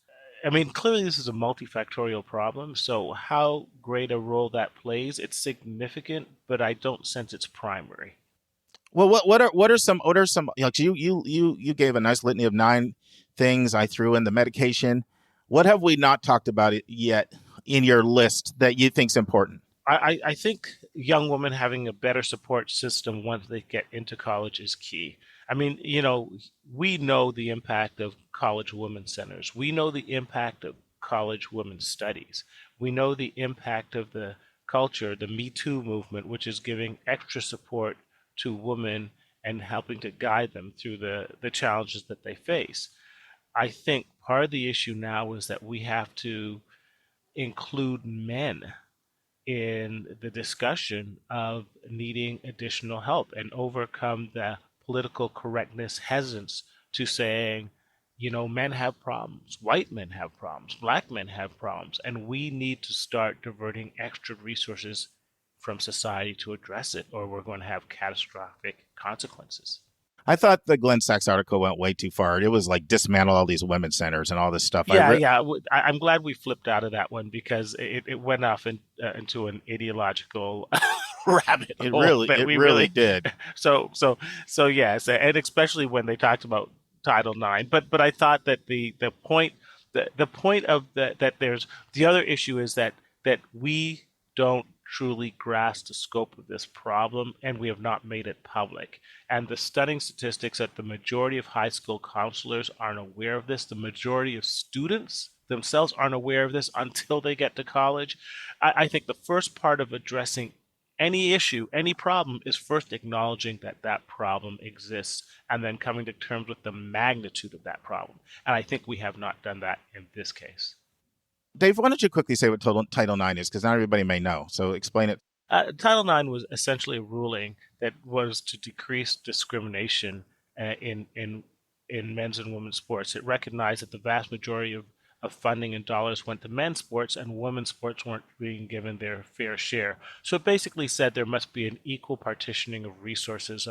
I mean, clearly this is a multifactorial problem. So how great a role that plays, it's significant, but I don't sense it's primary. Well, what are some you gave a nice litany of 9 things. I threw in the medication. What have we not talked about it yet in your list that you think's important? I think young women having a better support system once they get into college is key. I mean, we know the impact of college women's centers. We know the impact of college women's studies. We know the impact of the culture, the Me Too movement, which is giving extra support to women and helping to guide them through the challenges that they face. I think part of the issue now is that we have to include men in the discussion of needing additional help and overcome the political correctness hesitance to saying, men have problems, white men have problems, black men have problems, and we need to start diverting extra resources from society to address it, or we're going to have catastrophic consequences. I thought the Glenn Sachs article went way too far. It was like dismantle all these women's centers and all this stuff. I'm glad we flipped out of that one because it went off into an ideological rabbit It hole really, that it we really did. So yes, and especially when they talked about Title IX. But I thought that the point of that there's the other issue is that we don't truly grasp the scope of this problem, and we have not made it public. And the stunning statistics that the majority of high school counselors aren't aware of this, the majority of students themselves aren't aware of this until they get to college. I think the first part of addressing any issue, any problem, is first acknowledging that that problem exists and then coming to terms with the magnitude of that problem. And I think we have not done that in this case. Dave, why don't you quickly say what Title IX is? Because not everybody may know. So explain it. Title IX was essentially a ruling that was to decrease discrimination in men's and women's sports. It recognized that the vast majority of funding and dollars went to men's sports and women's sports weren't being given their fair share. So it basically said there must be an equal partitioning of resources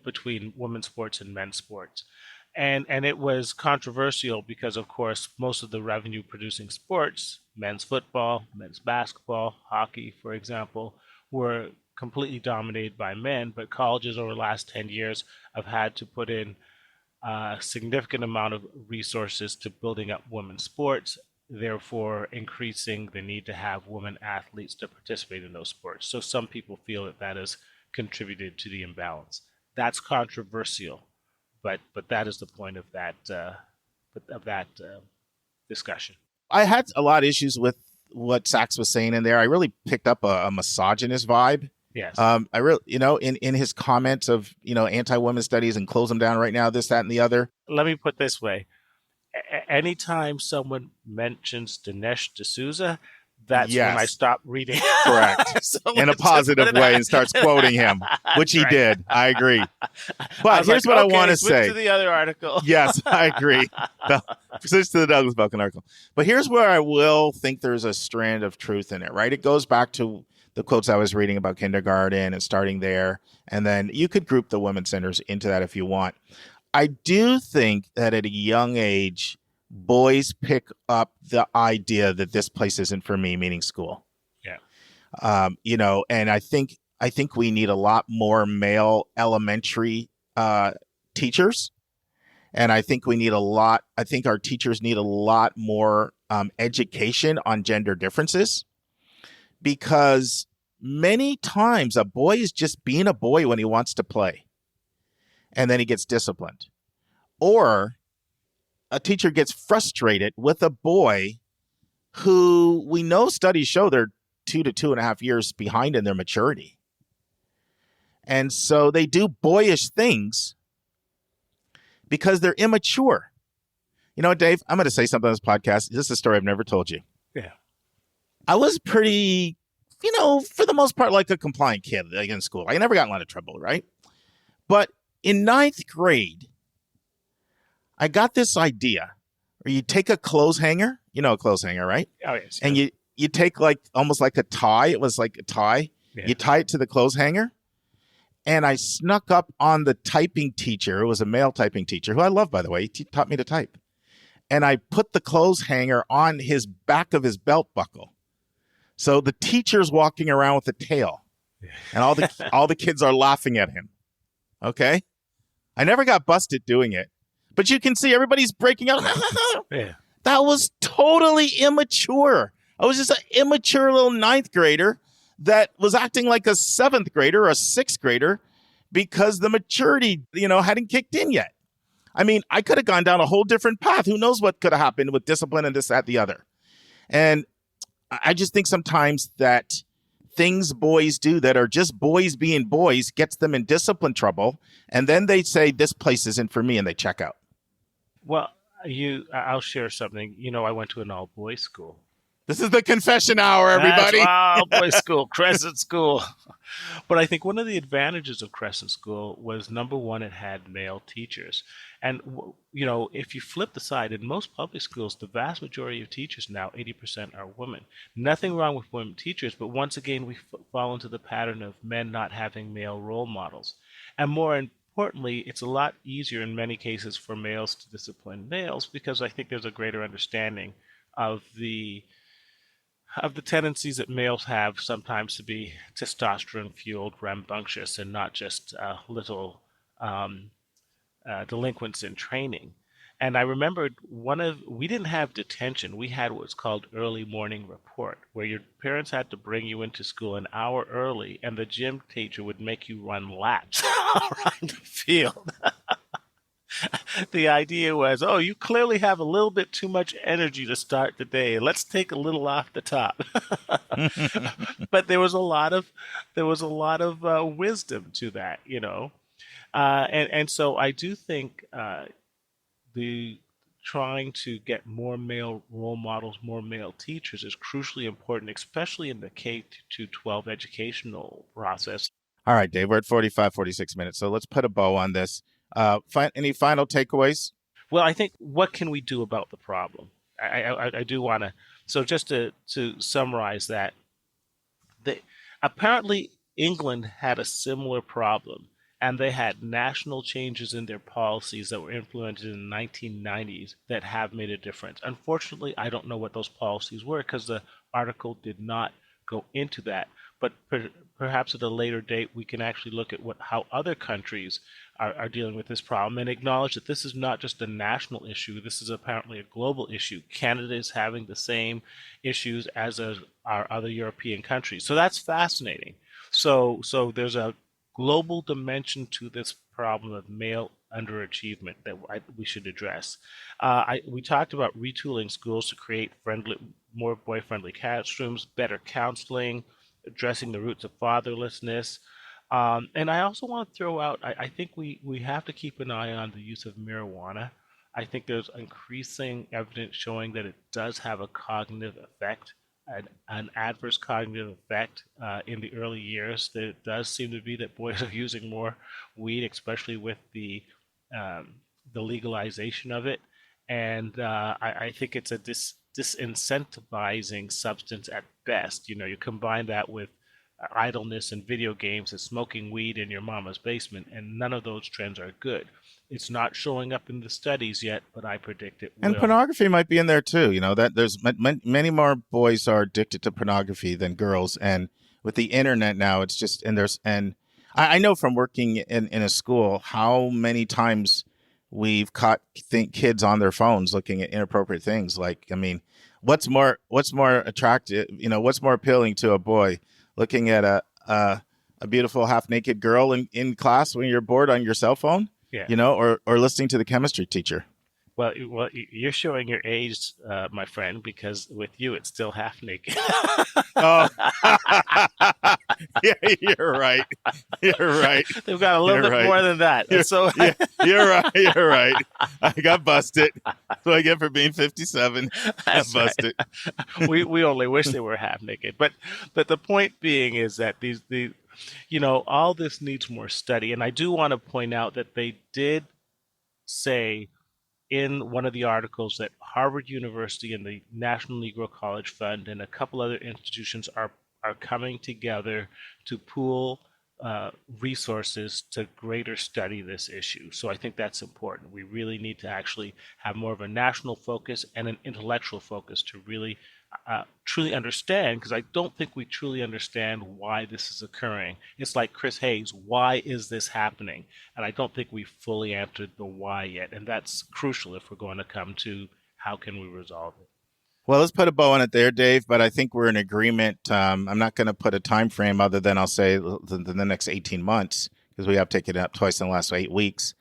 between women's sports and men's sports. And it was controversial because, of course, most of the revenue producing sports, men's football, men's basketball, hockey, for example, were completely dominated by men. But colleges over the last 10 years have had to put in a significant amount of resources to building up women's sports, therefore increasing the need to have women athletes to participate in those sports. So some people feel that that has contributed to the imbalance. That's controversial. But that is the point of that discussion. I had a lot of issues with what Sachs was saying in there. I really picked up a misogynist vibe. Yes. I really, in his comments of, anti-women studies and close them down right now, this, that, and the other. Let me put it this way. Anytime someone mentions Dinesh D'Souza, that's when I stop reading. Correct. So in a positive way and starts quoting him, which he did. I agree. But here's what I want to say. To the other article. Yes, I agree. Switch to the Douglas Belkin article. But here's where I will think there's a strand of truth in it, right? It goes back to the quotes I was reading about kindergarten and starting there. And then you could group the women's centers into that if you want. I do think that at a young age, boys pick up the idea that this place isn't for me, meaning school. Yeah. And I think we need a lot more male elementary teachers. And I think our teachers need a lot more education on gender differences, because many times a boy is just being a boy when he wants to play, and then he gets disciplined. Or a teacher gets frustrated with a boy who we know studies show they're 2 to 2.5 years behind in their maturity. And so they do boyish things because they're immature. You know what, Dave? I'm going to say something on this podcast. This is a story I've never told you. Yeah. I was pretty, for the most part, like a compliant kid in school. I never got in a lot of trouble, right? But in 9th grade, I got this idea where you take a clothes hanger, a clothes hanger, right? Oh, yes. And you take almost like a tie. It was like a tie. Yeah. You tie it to the clothes hanger. And I snuck up on the typing teacher. It was a male typing teacher, who I love, by the way. He taught me to type. And I put the clothes hanger on his back of his belt buckle. So the teacher's walking around with a tail. And all the kids are laughing at him. Okay? I never got busted doing it. But you can see everybody's breaking out. Yeah. That was totally immature. I was just an immature little 9th grader that was acting like a 7th grader or a 6th grader because the maturity, hadn't kicked in yet. I mean, I could have gone down a whole different path. Who knows what could have happened with discipline and this, that, the other. And I just think sometimes that things boys do that are just boys being boys gets them in discipline trouble. And then they say, this place isn't for me, and they check out. Well, I'll share something. I went to an all-boys school. This is the confession hour, everybody. All-boys school, Crescent School. But I think one of the advantages of Crescent School was, number one, it had male teachers. And, if you flip the side, in most public schools, the vast majority of teachers now, 80% are women. Nothing wrong with women teachers, but once again, we fall into the pattern of men not having male role models. And more importantly, it's a lot easier in many cases for males to discipline males, because I think there's a greater understanding of the of the tendencies that males have sometimes to be testosterone-fueled, rambunctious, and not just little um, delinquents in training. And I remembered we didn't have detention. We had what's called early morning report, where your parents had to bring you into school an hour early, and the gym teacher would make you run laps around the field. The idea was, oh, you clearly have a little bit too much energy to start the day. Let's take a little off the top. But there was a lot of wisdom to that, and so I do think the trying to get more male role models, more male teachers is crucially important, especially in the K to 12 educational process. All right, Dave, we're at 45, 46 minutes. So let's put a bow on this. Any final takeaways? Well, I think what can we do about the problem? I do want to. So just to summarize that, apparently England had a similar problem, and they had national changes in their policies that were implemented in the 1990s that have made a difference. Unfortunately, I don't know what those policies were because the article did not go into that. But perhaps at a later date, we can actually look at how other countries are dealing with this problem and acknowledge that this is not just a national issue. This is apparently a global issue. Canada is having the same issues as our other European countries. So that's fascinating. So there's a global dimension to this problem of male underachievement that we should address. We talked about retooling schools to create more boy-friendly classrooms, better counseling, addressing the roots of fatherlessness. And I also want to throw out, I think we have to keep an eye on the use of marijuana. I think there's increasing evidence showing that it does have a cognitive effect, an adverse cognitive effect in the early years. There does seem to be that boys are using more weed, especially with the legalization of it. And I think it's a disincentivizing substance at best. You combine that with idleness and video games and smoking weed in your mama's basement, and none of those trends are good. It's not showing up in the studies yet, but I predict it will. And pornography might be in there too. That there's many more boys are addicted to pornography than girls, and with the internet now, it's just I know from working in a school how many times we've caught kids on their phones looking at inappropriate things. Like, I mean, what's more attractive? What's more appealing to a boy looking at a beautiful half naked girl in class when you're bored on your cell phone? Yeah. Or listening to the chemistry teacher. Well, you're showing your age, my friend, because with you, it's still half naked. Oh, yeah, you're right. You're right. They've got a little bit more than that. You're right. You're right. I got busted. That's what I get for being 57. I got busted. Right. We only wish they were half naked, but the point being is that all this needs more study, and I do want to point out that they did say in one of the articles that Harvard University and the National Negro College Fund and a couple other institutions are coming together to pool resources to greater study this issue. So I think that's important. We really need to actually have more of a national focus and an intellectual focus to really truly understand, because I don't think we truly understand why this is occurring. It's like Chris Hayes, why is this happening? And I don't think we fully answered the why yet. And that's crucial if we're going to come to how can we resolve it. Well, let's put a bow on it there, Dave, but I think we're in agreement. I'm not going to put a time frame other than I'll say the next 18 months, because we have taken it up twice in the last 8 weeks.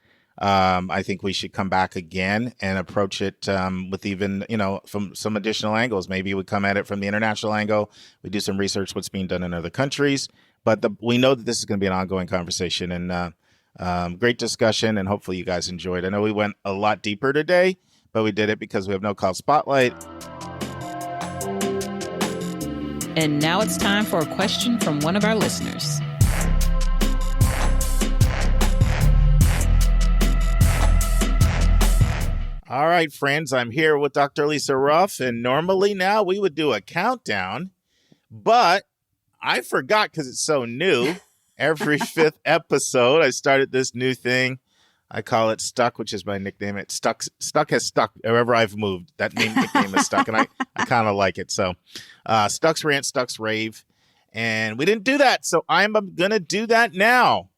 I think we should come back again and approach it with even, from some additional angles. Maybe we come at it from the international angle. We do some research, what's being done in other countries. But we know that this is going to be an ongoing conversation and great discussion. And hopefully you guys enjoyed. I know we went a lot deeper today, but we did it because we have no college spotlight. And now it's time for a question from one of our listeners. All right, friends, I'm here with Dr. Lisa Ruff, and normally now we would do a countdown, but I forgot because it's so new. Every fifth episode, I started this new thing. I call it Stuck, which is my nickname. It's Stuck has stuck wherever I've moved. That nickname is Stuck, and I kind of like it. So Stuck's Rant, Stuck's Rave. And we didn't do that, so I'm going to do that now.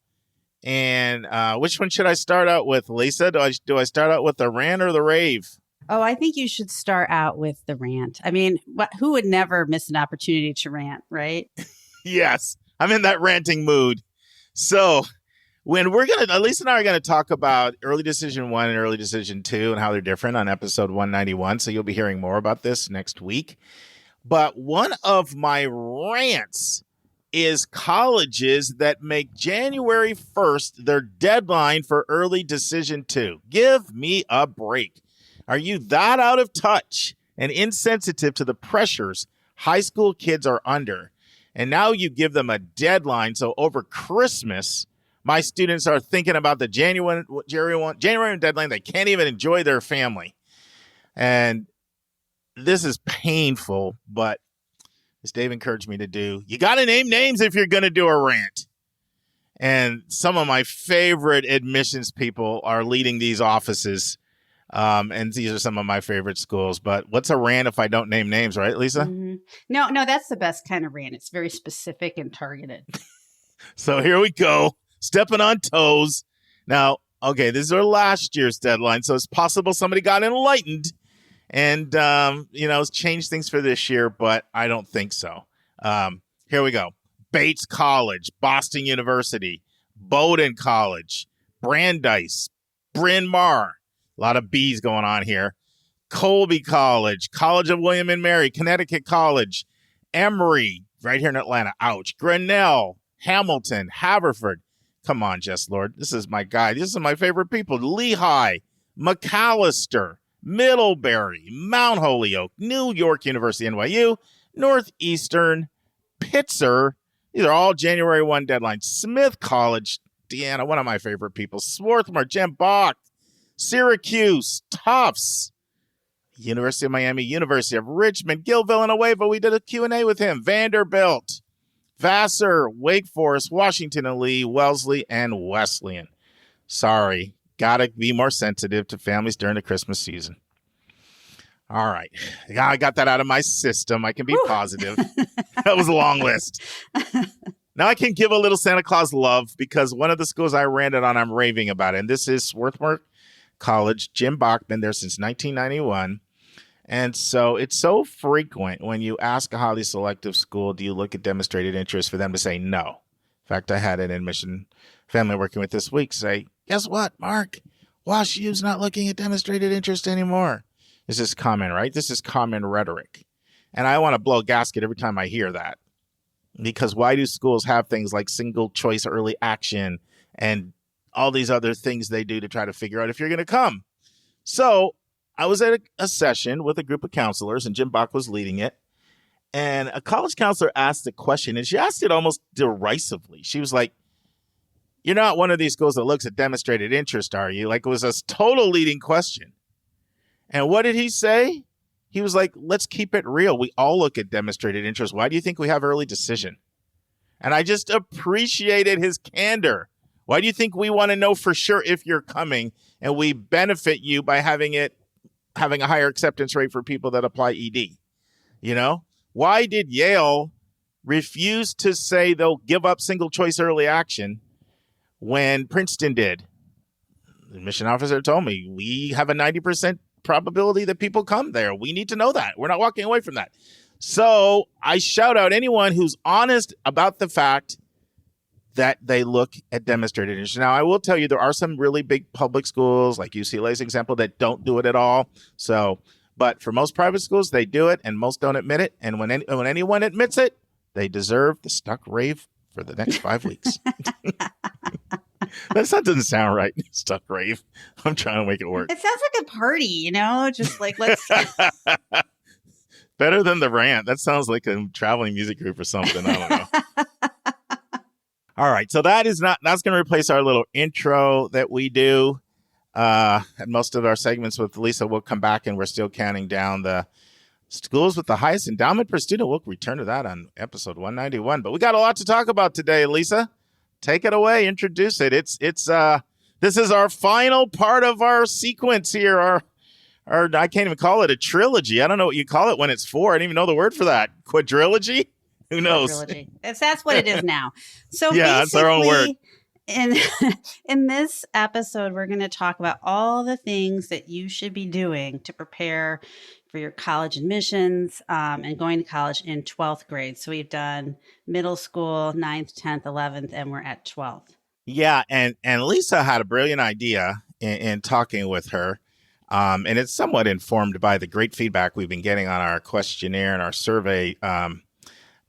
And which one should I start out with, Lisa? Do I start out with the rant or the rave? Oh, I think you should start out with the rant. I mean, who would never miss an opportunity to rant, right? Yes, I'm in that ranting mood. So when Lisa and I are going to talk about early decision 1 and early decision 2 and how they're different on episode 191. So you'll be hearing more about this next week. But one of my rants is colleges that make January 1st their deadline for early decision 2. Give me a break. Are you that out of touch and insensitive to the pressures high school kids are under? And now you give them a deadline. So over Christmas, my students are thinking about the January deadline. They can't even enjoy their family. And this is painful, but as Dave encouraged me to do, you got to name names if you're going to do a rant. And some of my favorite admissions people are leading these offices. And these are some of my favorite schools. But what's a rant if I don't name names, right, Lisa? Mm-hmm. No, that's the best kind of rant. It's very specific and targeted. So here we go. Stepping on toes. Now, okay, this is our last year's deadline. So it's possible somebody got enlightened and, changed things for this year, but I don't think so. Here we go. Bates College, Boston University, Bowdoin College, Brandeis, Bryn Mawr. A lot of B's going on here. Colby College, College of William and Mary, Connecticut College, Emory, right here in Atlanta. Ouch. Grinnell, Hamilton, Haverford. Come on, Jess Lord. This is my guy. This is my favorite people. Lehigh, McAllister, Middlebury, Mount Holyoke, New York University, NYU, Northeastern, Pitzer. These are all January 1 deadlines. Smith College, Deanna, one of my favorite people. Swarthmore, Jen Bach, Syracuse, Tufts, University of Miami, University of Richmond, Gil Villanueva. We did a Q&A with him. Vanderbilt, Vassar, Wake Forest, Washington and Lee, Wellesley, and Wesleyan. Sorry. Got to be more sensitive to families during the Christmas season. All right. I got that out of my system. I can be positive. That was a long list. Now I can give a little Santa Claus love because one of the schools I ranted on, I'm raving about it. And this is Swarthmore College. Jim Bach, been there since 1991. And so it's so frequent when you ask a highly selective school, do you look at demonstrated interest, for them to say no. In fact, I had an admission family working with this week say, guess what, Mark? Wash U's not looking at demonstrated interest anymore. This is common, right? This is common rhetoric. And I want to blow a gasket every time I hear that. Because why do schools have things like single choice early action and all these other things they do to try to figure out if you're going to come? So I was at a session with a group of counselors, and Jim Bach was leading it. And a college counselor asked a question, and she asked it almost derisively. She was like, you're not one of these schools that looks at demonstrated interest, are you? Like, it was a total leading question. And what did he say? He was like, let's keep it real. We all look at demonstrated interest. Why do you think we have early decision? And I just appreciated his candor. Why do you think we want to know for sure if you're coming, and we benefit you by having a higher acceptance rate for people that apply ED? You know, why did Yale refuse to say they'll give up single choice early action when Princeton did? The admission officer told me, we have a 90% probability that people come there. We need to know that. We're not walking away from that. So I shout out anyone who's honest about the fact that they look at demonstrated interest. Now, I will tell you, there are some really big public schools, like UCLA's example, that don't do it at all. So, but for most private schools, they do it, and most don't admit it. And when anyone admits it, they deserve the stuck rave for the next 5 weeks. That doesn't sound right. Stuck rave. I'm trying to make it work. It sounds like a party, just like let's. Better than the rant. That sounds like a traveling music group or something. I don't know. All right. So that's going to replace our little intro that we do. And most of our segments with Lisa will come back, and we're still counting down the schools with the highest endowment per student. We'll return to that on episode 191. But we got a lot to talk about today, Lisa. Take it away. Introduce it. It's the This is our final part of our sequence here. Our I can't even call it a trilogy. I don't know what you call it when it's four. I didn't even know the word for that. Quadrilogy? Who knows? Quadrilogy. That's what it is now. So yeah, it's our own word. In this episode, we're going to talk about all the things that you should be doing to prepare for your college admissions and going to college in 12th grade. So we've done middle school, 9th, 10th, 11th, and we're at 12th. Yeah, and Lisa had a brilliant idea in talking with her. And it's somewhat informed by the great feedback we've been getting on our questionnaire and our survey.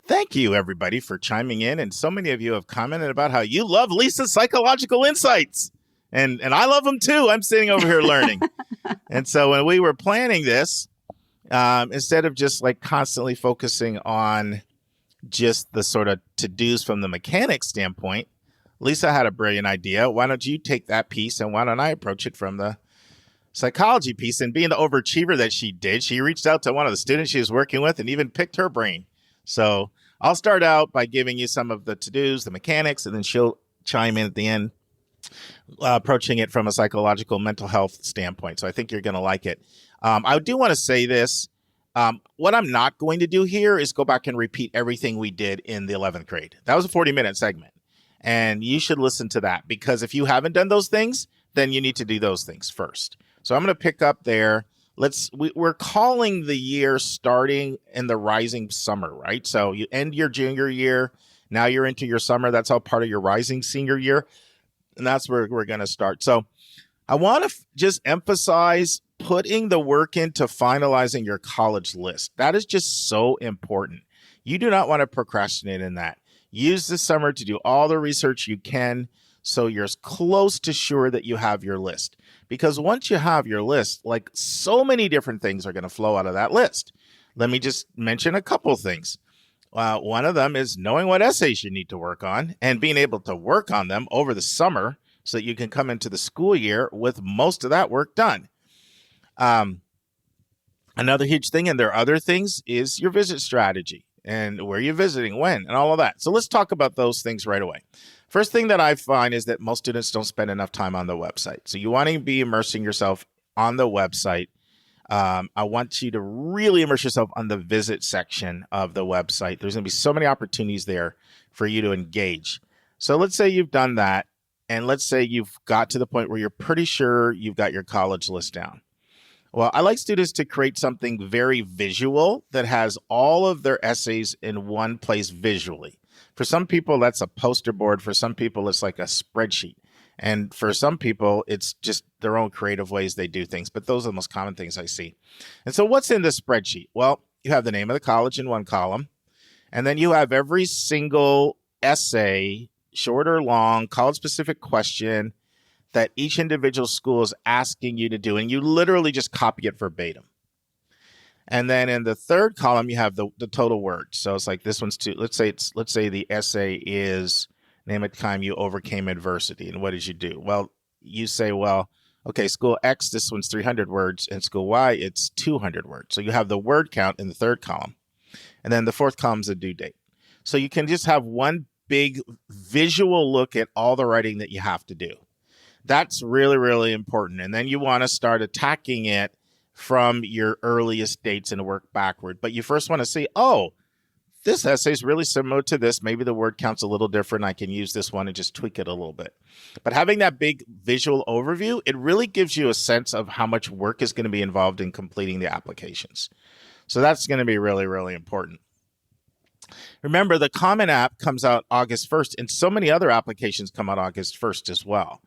Thank you, everybody, for chiming in. And so many of you have commented about how you love Lisa's psychological insights. And I love them, too. I'm sitting over here learning. And so when we were planning this, instead of just like constantly focusing on just the sort of to-dos from the mechanics standpoint, Lisa had a brilliant idea. Why don't you take that piece and why don't I approach it from the psychology piece? And being the overachiever that she did, she reached out to one of the students she was working with and even picked her brain. So I'll start out by giving you some of the to-dos, the mechanics, and then she'll chime in at the end, approaching it from a psychological mental health standpoint. So I think you're going to like it. I do want to say this. What I'm not going to do here is go back and repeat everything we did in the 11th grade. That was a 40-minute segment. And you should listen to that because if you haven't done those things, then you need to do those things first. So I'm going to pick up there. We're calling the year starting in the rising summer, right? So you end your junior year. Now you're into your summer. That's all part of your rising senior year. And that's where we're going to start. So I want to just emphasize putting the work into finalizing your college list. That is just so important. You do not want to procrastinate in that. Use this summer to do all the research you can so you're as close to sure that you have your list. Because once you have your list, like so many different things are going to flow out of that list. Let me just mention a couple things. One of them is knowing what essays you need to work on and being able to work on them over the summer so that you can come into the school year with most of that work done. Another huge thing, and there are other things, is your visit strategy and where you're visiting, when, and all of that. So let's talk about those things right away. First thing that I find is that most students don't spend enough time on the website. So you want to be immersing yourself on the website. I want you to really immerse yourself on the visit section of the website. There's going to be so many opportunities there for you to engage. So let's say you've done that, and let's say you've got to the point where you're pretty sure you've got your college list down. Well, I like students to create something very visual that has all of their essays in one place visually. For some people, that's a poster board. For some people, it's like a spreadsheet. And for some people, it's just their own creative ways they do things. But those are the most common things I see. And so what's in this spreadsheet? Well, you have the name of the college in one column. And then you have every single essay, short or long, college-specific question that each individual school is asking you to do. And you literally just copy it verbatim. And then in the third column, you have the total words. So it's like this one's let's say the essay is name a time you overcame adversity. And what did you do? Well, you say, well, okay, school X, this one's 300 words, and school Y, it's 200 words. So you have the word count in the third column. And then the fourth column is the due date. So you can just have one big visual look at all the writing that you have to do. That's really, really important. And then you want to start attacking it from your earliest dates and work backward. But you first want to see, oh, this essay is really similar to this. Maybe the word count's a little different. I can use this one and just tweak it a little bit. But having that big visual overview, it really gives you a sense of how much work is going to be involved in completing the applications. So that's going to be really, really important. Remember, the Common App comes out August 1st, and so many other applications come out August 1st as well.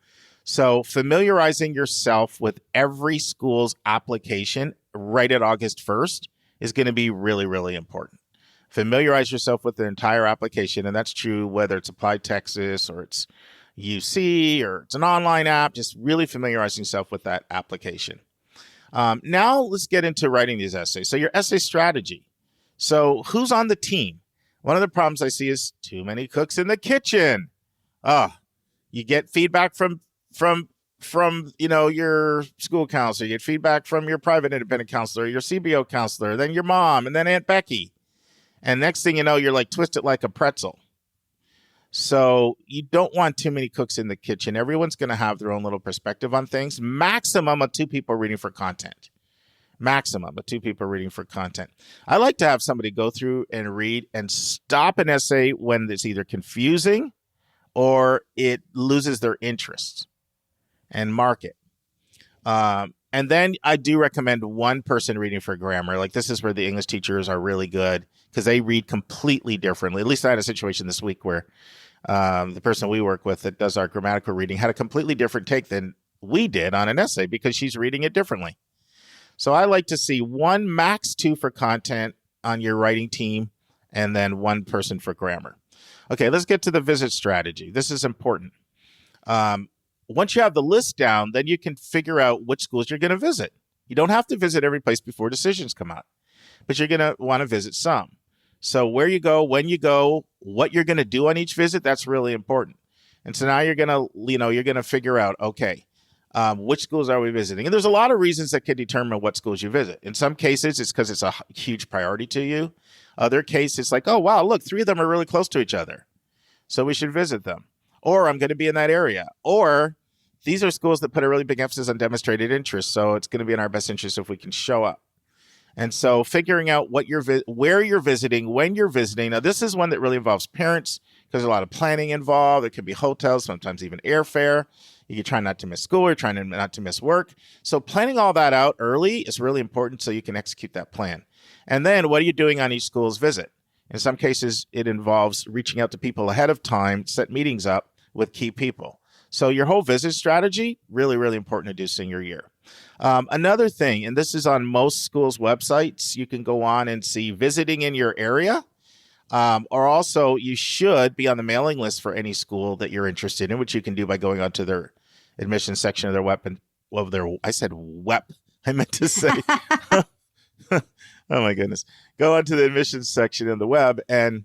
So familiarizing yourself with every school's application right at August 1st is going to be really, really important. Familiarize yourself with the entire application, and that's true whether it's Applied Texas or it's UC or it's an online app. Just really familiarizing yourself with that application. Now let's get into writing these essays. So your essay strategy. So who's on the team? One of the problems I see is too many cooks in the kitchen. You get feedback from your school counselor, you get feedback from your private independent counselor, your CBO counselor, then your mom, and then Aunt Becky. And next thing you know, you're like twisted like a pretzel. So you don't want too many cooks in the kitchen. Everyone's going to have their own little perspective on things. Maximum of 2 people reading for content. Maximum of 2 people reading for content. I like to have somebody go through and read and stop an essay when it's either confusing or it loses their interest and mark it. And then I do recommend one person reading for grammar. Like this is where the English teachers are really good because they read completely differently. At least I had a situation this week where the person we work with that does our grammatical reading had a completely different take than we did on an essay because she's reading it differently. So I like to see 1, max 2 for content on your writing team, and then 1 person for grammar. Okay, let's get to the visit strategy. This is important. Once you have the list down, then you can figure out which schools you're going to visit. You don't have to visit every place before decisions come out, but you're going to want to visit some. So where you go, when you go, what you're going to do on each visit, that's really important. And so now you're going to figure out, okay, which schools are we visiting? And there's a lot of reasons that can determine what schools you visit. In some cases, it's because it's a huge priority to you. Other cases, it's like, oh, wow, look, 3 of them are really close to each other, so we should visit them. Or I'm going to be in that area. Or these are schools that put a really big emphasis on demonstrated interest, so it's going to be in our best interest if we can show up. And so figuring out where you're visiting, when you're visiting. Now, this is one that really involves parents because there's a lot of planning involved. There could be hotels, sometimes even airfare. You try not to miss school. You're trying not to miss work. So planning all that out early is really important so you can execute that plan. And then what are you doing on each school's visit? In some cases, it involves reaching out to people ahead of time, set meetings up with key people. So your whole visit strategy, really, really important to do senior year. Another thing, and this is on most schools' websites, you can go on and see visiting in your area. Or also you should be on the mailing list for any school that you're interested in, which you can do by going onto their admissions section of their I said WEP. I meant to say, oh my goodness. Go onto the admissions section of the web and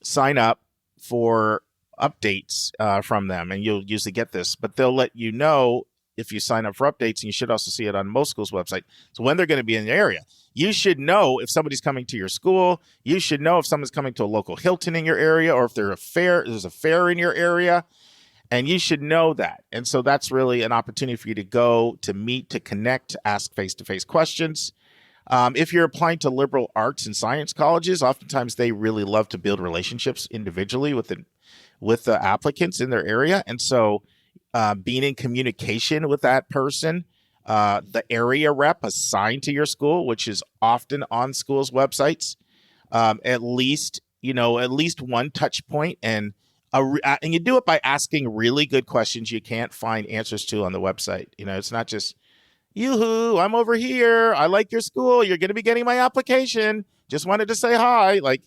sign up for updates from them. And you'll usually get this, but they'll let you know if you sign up for updates, and you should also see it on most schools' website. So when they're going to be in the area, you should know if somebody's coming to your school. You should know if someone's coming to a local Hilton in your area, or if there's a fair in your area, and you should know that. And so that's really an opportunity for you to go, to meet, to connect, to ask face-to-face questions. If you're applying to liberal arts and science colleges, oftentimes they really love to build relationships individually with the applicants in their area. And so being in communication with that person, the area rep assigned to your school, which is often on schools' websites, at least one touch point, and you do it by asking really good questions you can't find answers to on the website. It's not just, yoo-hoo, I'm over here. I like your school. You're going to be getting my application. Just wanted to say hi. Like,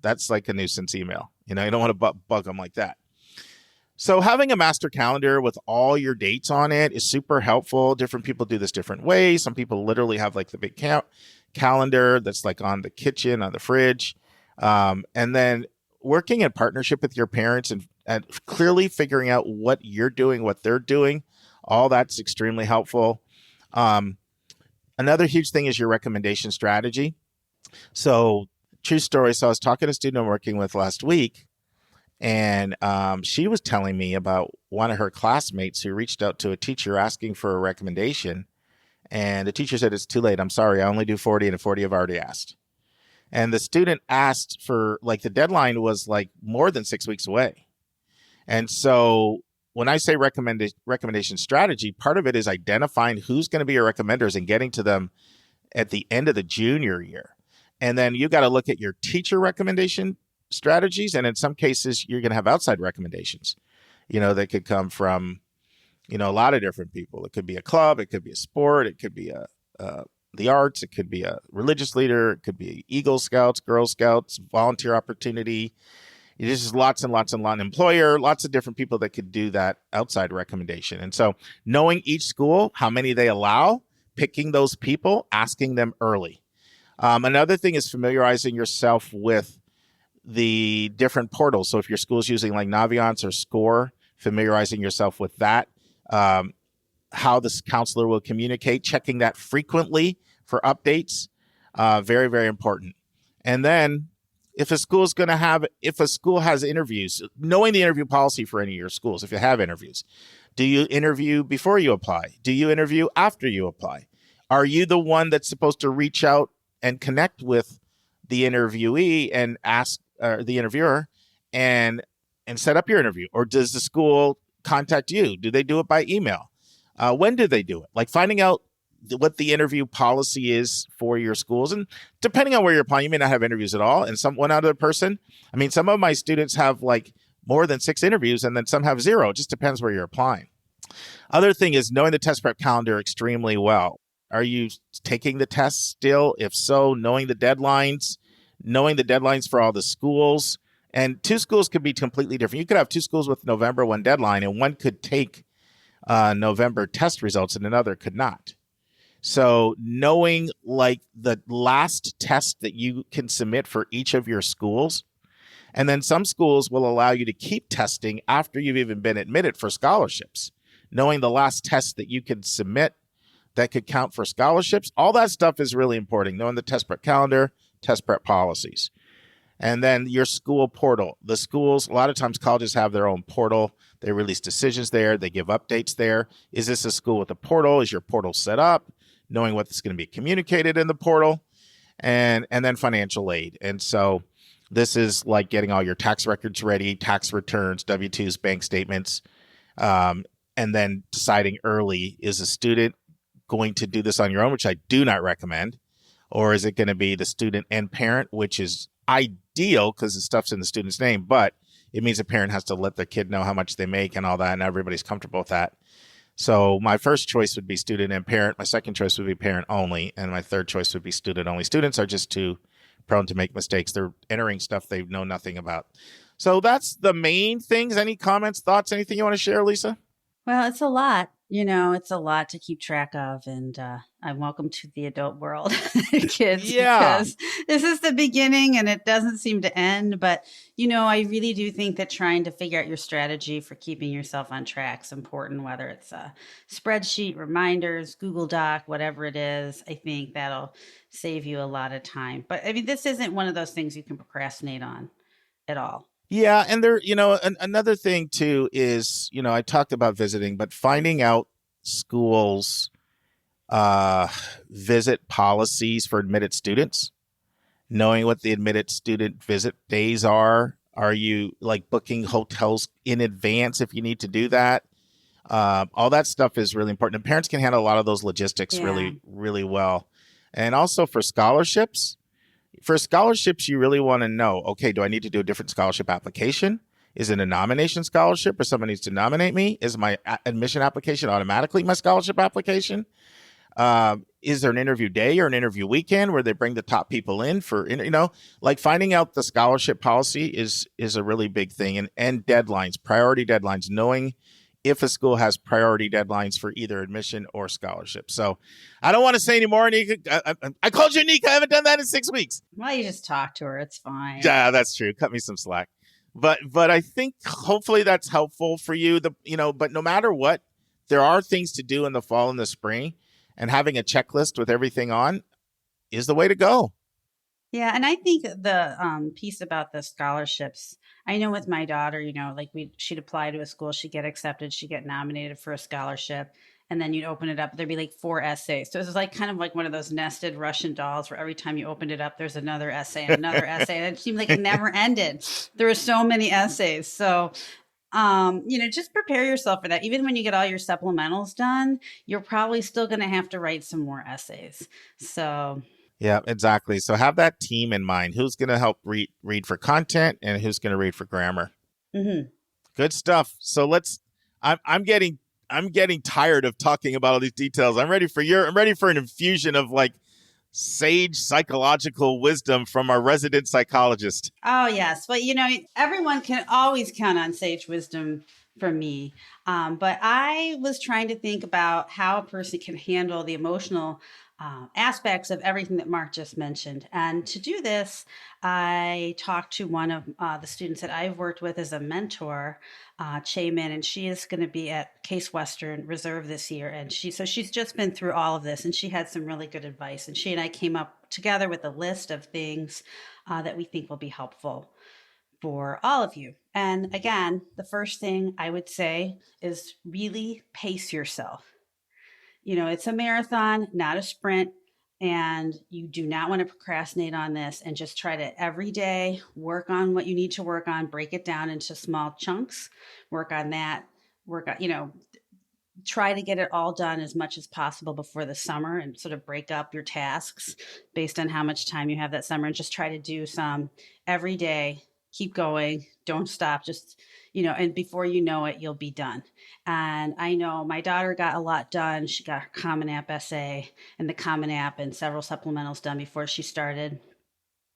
that's like a nuisance email. You don't want to bug them like that. So having a master calendar with all your dates on it is super helpful. Different people do this different ways. Some people literally have like the big calendar that's like on the kitchen, on the fridge. And then working in partnership with your parents and clearly figuring out what you're doing, what they're doing, all that's extremely helpful. Another huge thing is your recommendation strategy. So true story. So I was talking to a student I'm working with last week, and she was telling me about one of her classmates who reached out to a teacher asking for a recommendation. And the teacher said, it's too late. I'm sorry. I only do 40, and 40 have already asked. And the student asked for, like, the deadline was like more than 6 weeks away. And so when I say recommendation strategy, part of it is identifying who's going to be your recommenders and getting to them at the end of the junior year. And then you got to look at your teacher recommendation strategies. And in some cases, you're going to have outside recommendations, that could come from, a lot of different people. It could be a club. It could be a sport. It could be the arts. It could be a religious leader. It could be Eagle Scouts, Girl Scouts, volunteer opportunity. There's just lots and lots employer, lots of different people that could do that outside recommendation. And so knowing each school, how many they allow, picking those people, asking them early. Another thing is familiarizing yourself with the different portals. So if your school is using like Naviance or Score, familiarizing yourself with that, how this counselor will communicate, checking that frequently for updates, very, very important. And then if a school has interviews, knowing the interview policy for any of your schools, if you have interviews, do you interview before you apply? Do you interview after you apply? Are you the one that's supposed to reach out and connect with the interviewee and ask the interviewer and set up your interview? Or does the school contact you? Do they do it by email? When do they do it? Like finding out what the interview policy is for your schools. And depending on where you're applying, you may not have interviews at all. And one other person, I mean, some of my students have like more than 6 interviews and then some have 0. It just depends where you're applying. Other thing is knowing the test prep calendar extremely well. Are you taking the tests still? If so, knowing the deadlines for all the schools. And 2 schools could be completely different. You could have 2 schools with November 1 deadline, and one could take November test results and another could not. So knowing like the last test that you can submit for each of your schools, and then some schools will allow you to keep testing after you've even been admitted for scholarships. Knowing the last test that you can submit that could count for scholarships, all that stuff is really important. Knowing the test prep calendar, test prep policies. And then your school portal. The schools, a lot of times colleges have their own portal. They release decisions there. They give updates there. Is this a school with a portal? Is your portal set up? Knowing what's going to be communicated in the portal. And then financial aid. And so this is like getting all your tax records ready, tax returns, W-2s, bank statements, and then deciding early, is a student going to do this on your own, which I do not recommend, or is it going to be the student and parent, which is ideal because the stuff's in the student's name, but it means a parent has to let their kid know how much they make and all that, and everybody's comfortable with that. So my first choice would be student and parent. My second choice would be parent only, and my third choice would be student only. Students are just too prone to make mistakes. They're entering stuff they know nothing about. So that's the main things. Any comments, thoughts, anything you want to share, Lisa? Well, it's a lot. It's a lot to keep track of. And I'm welcome to the adult world, kids, because this is the beginning and it doesn't seem to end. But, I really do think that trying to figure out your strategy for keeping yourself on track is important, whether it's a spreadsheet, reminders, Google Doc, whatever it is. I think that'll save you a lot of time. But I mean, this isn't one of those things you can procrastinate on at all. Yeah. And there, another thing too is, I talked about visiting, but finding out schools' visit policies for admitted students, knowing what the admitted student visit days are. Are you like booking hotels in advance if you need to do that? All that stuff is really important. And parents can handle a lot of those logistics really, really well. And also for scholarships, you really want to know, okay, do I need to do a different scholarship application? Is it a nomination scholarship or someone needs to nominate me? Is my admission application automatically my scholarship application? Is there an interview day or an interview weekend where they bring the top people in for, like finding out the scholarship policy is a really big thing, and deadlines, priority deadlines, knowing if a school has priority deadlines for either admission or scholarship. So I don't want to say any more, Nika. I called you Nika. I haven't done that in 6 weeks. Well, you just talk to her. It's fine. Yeah, that's true. Cut me some slack. But I think hopefully that's helpful for you. But no matter what, there are things to do in the fall and the spring, and having a checklist with everything on is the way to go. Yeah. And I think the piece about the scholarships, I know with my daughter, she'd apply to a school, she'd get accepted, she'd get nominated for a scholarship, and then you'd open it up, there'd be like 4 essays. So it was like kind of like one of those nested Russian dolls where every time you opened it up, there's another essay and another essay. And it seemed like it never ended. There were so many essays. So just prepare yourself for that. Even when you get all your supplementals done, you're probably still going to have to write some more essays. So yeah, exactly. So have that team in mind. Who's going to help read for content and who's going to read for grammar? Mm-hmm. Good stuff. So I'm getting tired of talking about all these details. I'm ready for an infusion of like sage psychological wisdom from our resident psychologist. Oh, yes. Well, everyone can always count on sage wisdom from me. But I was trying to think about how a person can handle the emotional aspects of everything that Mark just mentioned. And to do this, I talked to one of the students that I've worked with as a mentor, Che Min, and she is going to be at Case Western Reserve this year. And she's just been through all of this, and she had some really good advice. And she and I came up together with a list of things that we think will be helpful for all of you. And again, the first thing I would say is really pace yourself. It's a marathon, not a sprint. And you do not want to procrastinate on this, and just try to every day work on what you need to work on, break it down into small chunks, work on that, try to get it all done as much as possible before the summer, and sort of break up your tasks based on how much time you have that summer, and just try to do some every day. Keep going. Don't stop. Just, and before you know it, you'll be done. And I know my daughter got a lot done. She got her Common App essay and the Common App and several supplementals done before she started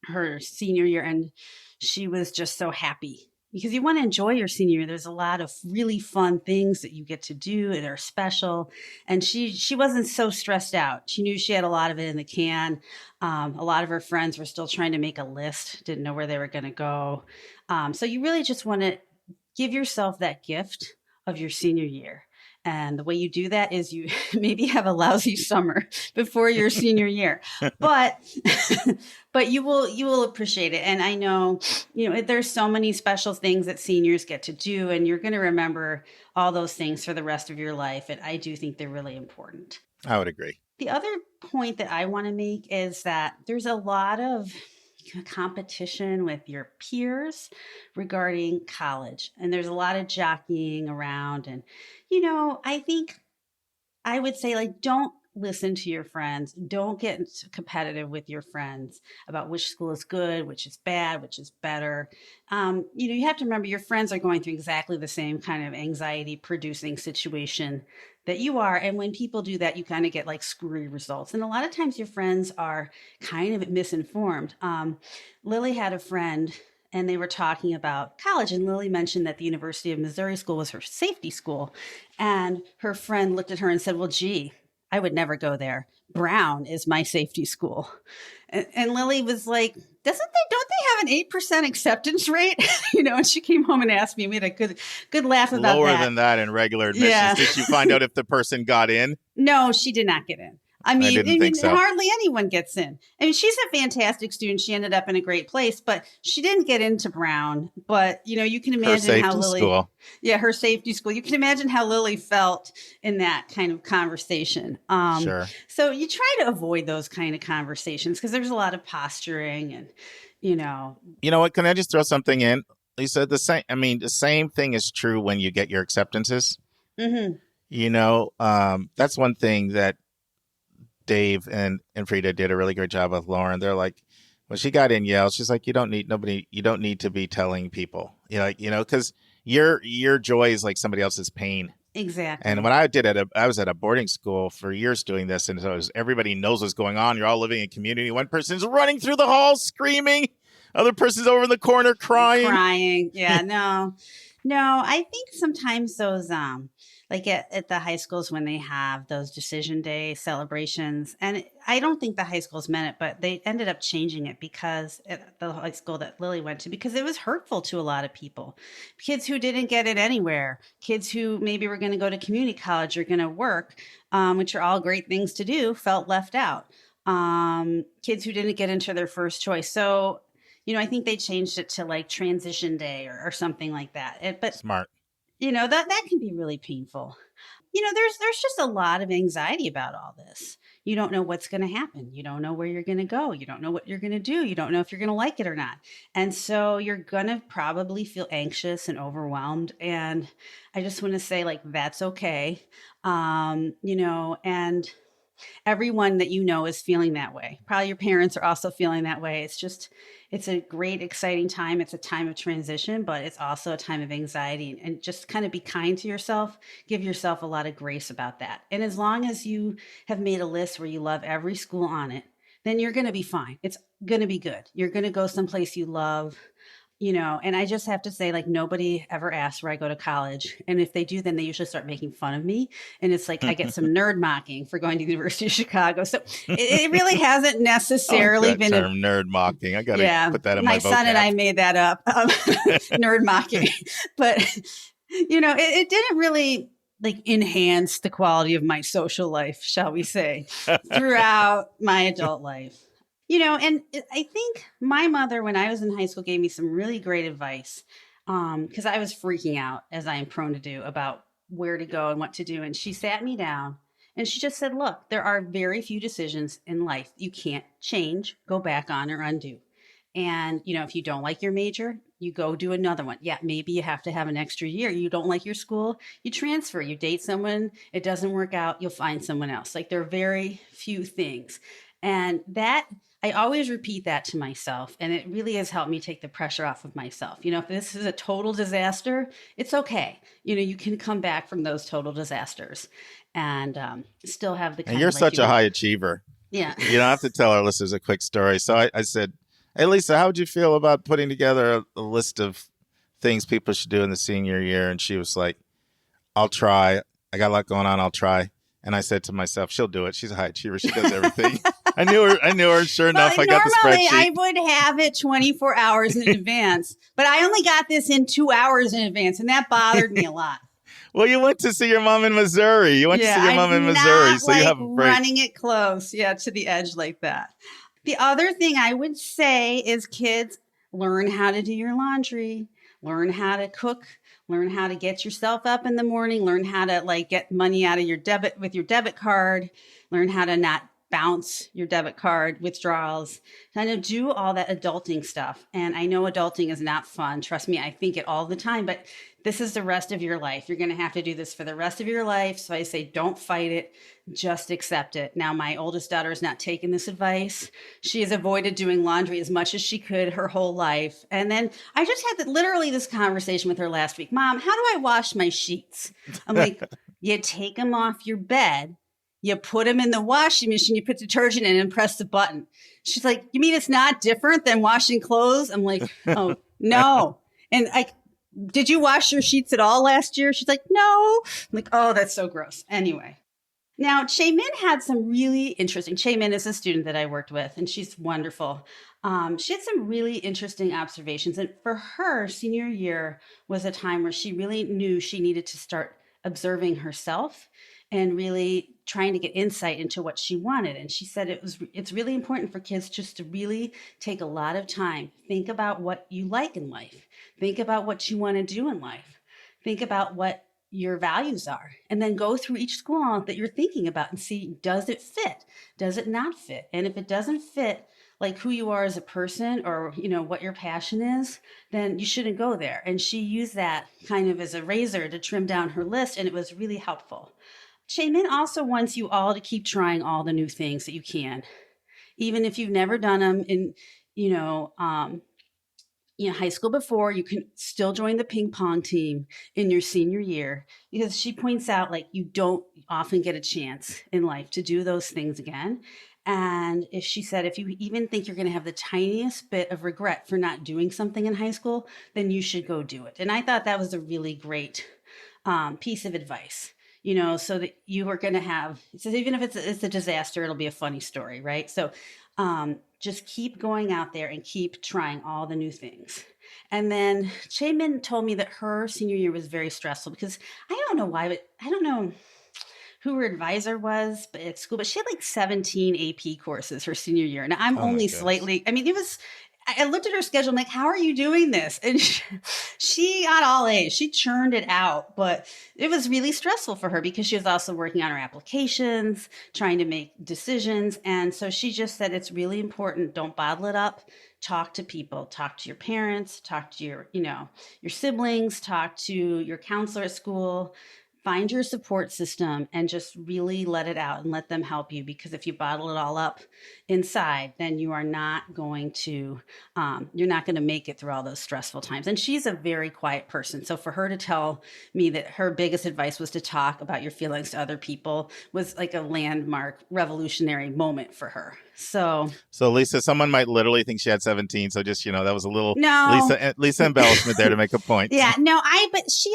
her senior year. And she was just so happy, because you want to enjoy your senior year. There's a lot of really fun things that you get to do that are special. And she wasn't so stressed out. She knew she had a lot of it in the can. A lot of her friends were still trying to make a list, didn't know where they were going to go. So you really just want to give yourself that gift of your senior year. And the way you do that is you maybe have a lousy summer before your senior year, but you will appreciate it. And I know, there's so many special things that seniors get to do, and you're going to remember all those things for the rest of your life. And I do think they're really important. I would agree. The other point that I want to make is that there's a lot of competition with your peers regarding college, and there's a lot of jockeying around. And I think I would say, don't listen to your friends. Don't get competitive with your friends about which school is good, which is bad, which is better. You have to remember your friends are going through exactly the same kind of anxiety producing situation that you are. And when people do that, you kind of get screwy results. And a lot of times your friends are kind of misinformed. Lily had a friend, and they were talking about college, and Lily mentioned that the University of Missouri school was her safety school. And her friend looked at her and said, well, gee, I would never go there. Brown is my safety school. And Lily was like, don't they have an 8% acceptance rate? And she came home and asked me, we had a good laugh about Lower that. than that in regular admissions. Yeah. Did you find out if the person got in? No, she did not get in. I didn't think so. Hardly anyone gets in. She's a fantastic student. She ended up in a great place, but she didn't get into Brown. But, you can imagine how Lily, school. Yeah, her safety school. You can imagine how Lily felt in that kind of conversation. Sure. So you try to avoid those kind of conversations, because there's a lot of posturing and, You know what? Can I just throw something in? Lisa, the same thing is true when you get your acceptances. Mm-hmm. That's one thing that Dave and Frida did a really great job with Lauren. They're like, when she got in Yale, she's like, you don't need to be telling people, because your joy is like somebody else's pain. Exactly. And when I was at a boarding school for years doing this, and so everybody knows what's going on. You're all living in community. One person's running through the halls screaming, other person's over in the corner crying. Yeah, no, I think sometimes those, at the high schools when they have those decision day celebrations, and I don't think the high schools meant it, but they ended up changing it because at the high school that Lily went to, because it was hurtful to a lot of people, kids who didn't get it anywhere, kids who maybe were going to go to community college or going to work, which are all great things to do, felt left out. Kids who didn't get into their first choice. So, I think they changed it to transition day or something like that. But smart. That can be really painful. There's just a lot of anxiety about all this. You don't know what's going to happen. You don't know where you're going to go. You don't know what you're going to do. You don't know if you're going to like it or not. And so you're going to probably feel anxious and overwhelmed. And I just want to say, that's okay. And everyone that is feeling that way. Probably your parents are also feeling that way. It's a great, exciting time. It's a time of transition, but it's also a time of anxiety, and just kind of be kind to yourself. Give yourself a lot of grace about that. And as long as you have made a list where you love every school on it, then you're going to be fine. It's going to be good. You're going to go someplace you love. And I just have to say, like, nobody ever asks where I go to college. And if they do, then they usually start making fun of me. And it's like I get some nerd mocking for going to the University of Chicago. So it really hasn't I like necessarily that been term, nerd mocking. I got to yeah, put that in my my son and vocab. I made that up, nerd mocking. But, it didn't really like enhance the quality of my social life, shall we say, throughout my adult life. I think my mother, when I was in high school, gave me some really great advice because I was freaking out, as I am prone to do, about where to go and what to do. And she sat me down and she just said, look, there are very few decisions in life you can't change, go back on, or undo. And, if you don't like your major, you go do another one. Yeah, maybe you have to have an extra year. You don't like your school, you transfer, you date someone, it doesn't work out, you'll find someone else. Like, there are very few things. And that I always repeat that to myself, and it really has helped me take the pressure off of myself. If this is a total disaster, it's okay. You can come back from those total disasters and still have the kind And you're of life such you a want. high achiever. Yeah. You don't have to tell our listeners a quick story. So I said, hey, Lisa, how would you feel about putting together a list of things people should do in the senior year? And she was like, I'll try. I got a lot going on. I'll try. And I said to myself, she'll do it. She's a high achiever. She does everything. I knew her. Sure enough, I got the Normally, spreadsheet. I would have it 24 hours in advance, but I only got this in 2 hours in advance, and that bothered me a lot. Well, you went to see your mom in Missouri. You went to see your mom in Missouri, so you have a break. Running it close, to the edge like that. The other thing I would say is, kids, learn how to do your laundry, learn how to cook, learn how to get yourself up in the morning, learn how to get money out of your debit card, learn how to not bounce your debit card withdrawals, kind of do all that adulting stuff. And I know adulting is not fun. Trust me, I think it all the time, but this is the rest of your life. You're going to have to do this for the rest of your life. So I say, don't fight it. Just accept it. Now, my oldest daughter has not taken this advice. She has avoided doing laundry as much as she could her whole life. And then I just had literally this conversation with her last week. Mom, how do I wash my sheets? I'm like, you take them off your bed, you put them in the washing machine, you put detergent in and press the button. She's like, you mean it's not different than washing clothes? I'm like, oh, no. And did you wash your sheets at all last year? She's like, no. I'm like, oh, that's so gross. Anyway. Now, Min had some really interesting, Min is a student that I worked with, and she's wonderful. She had some really interesting observations. And for her, senior year was a time where she really knew she needed to start observing herself and really trying to get insight into what she wanted. And she said it's really important for kids just to really take a lot of time. Think about what you like in life. Think about what you want to do in life. Think about what your values are, and then go through each school that you're thinking about and see, does it fit? Does it not fit? And if it doesn't fit like who you are as a person or, what your passion is, then you shouldn't go there. And she used that kind of as a razor to trim down her list, and it was really helpful. Min also wants you all to keep trying all the new things that you can, even if you've never done them in, high school before. You can still join the ping pong team in your senior year, because she points out you don't often get a chance in life to do those things again. And if she said, if you even think you're going to have the tiniest bit of regret for not doing something in high school, then you should go do it. And I thought that was a really great piece of advice. So that you are going to have, so even if it's a disaster, it'll be a funny story, right? So just keep going out there and keep trying all the new things. And then Min told me that her senior year was very stressful, because I don't know why, but I don't know who her advisor was at school, but she had 17 AP courses her senior year. And I'm only slightly, I looked at her schedule. I'm like, how are you doing this? And she got all A's. She churned it out, but it was really stressful for her because she was also working on her applications, trying to make decisions. And so she just said, it's really important. Don't bottle it up. Talk to people, talk to your parents, talk to your siblings, talk to your counselor at school. Find your support system and just really let it out and let them help you, because if you bottle it all up inside, then you are not going to, you're not going to make it through all those stressful times. And she's a very quiet person. So for her to tell me that her biggest advice was to talk about your feelings to other people was like a landmark revolutionary moment for her. So Lisa, someone might literally think she had 17. So just, that was a little no, Lisa embellishment there to make a point. yeah, no, I think she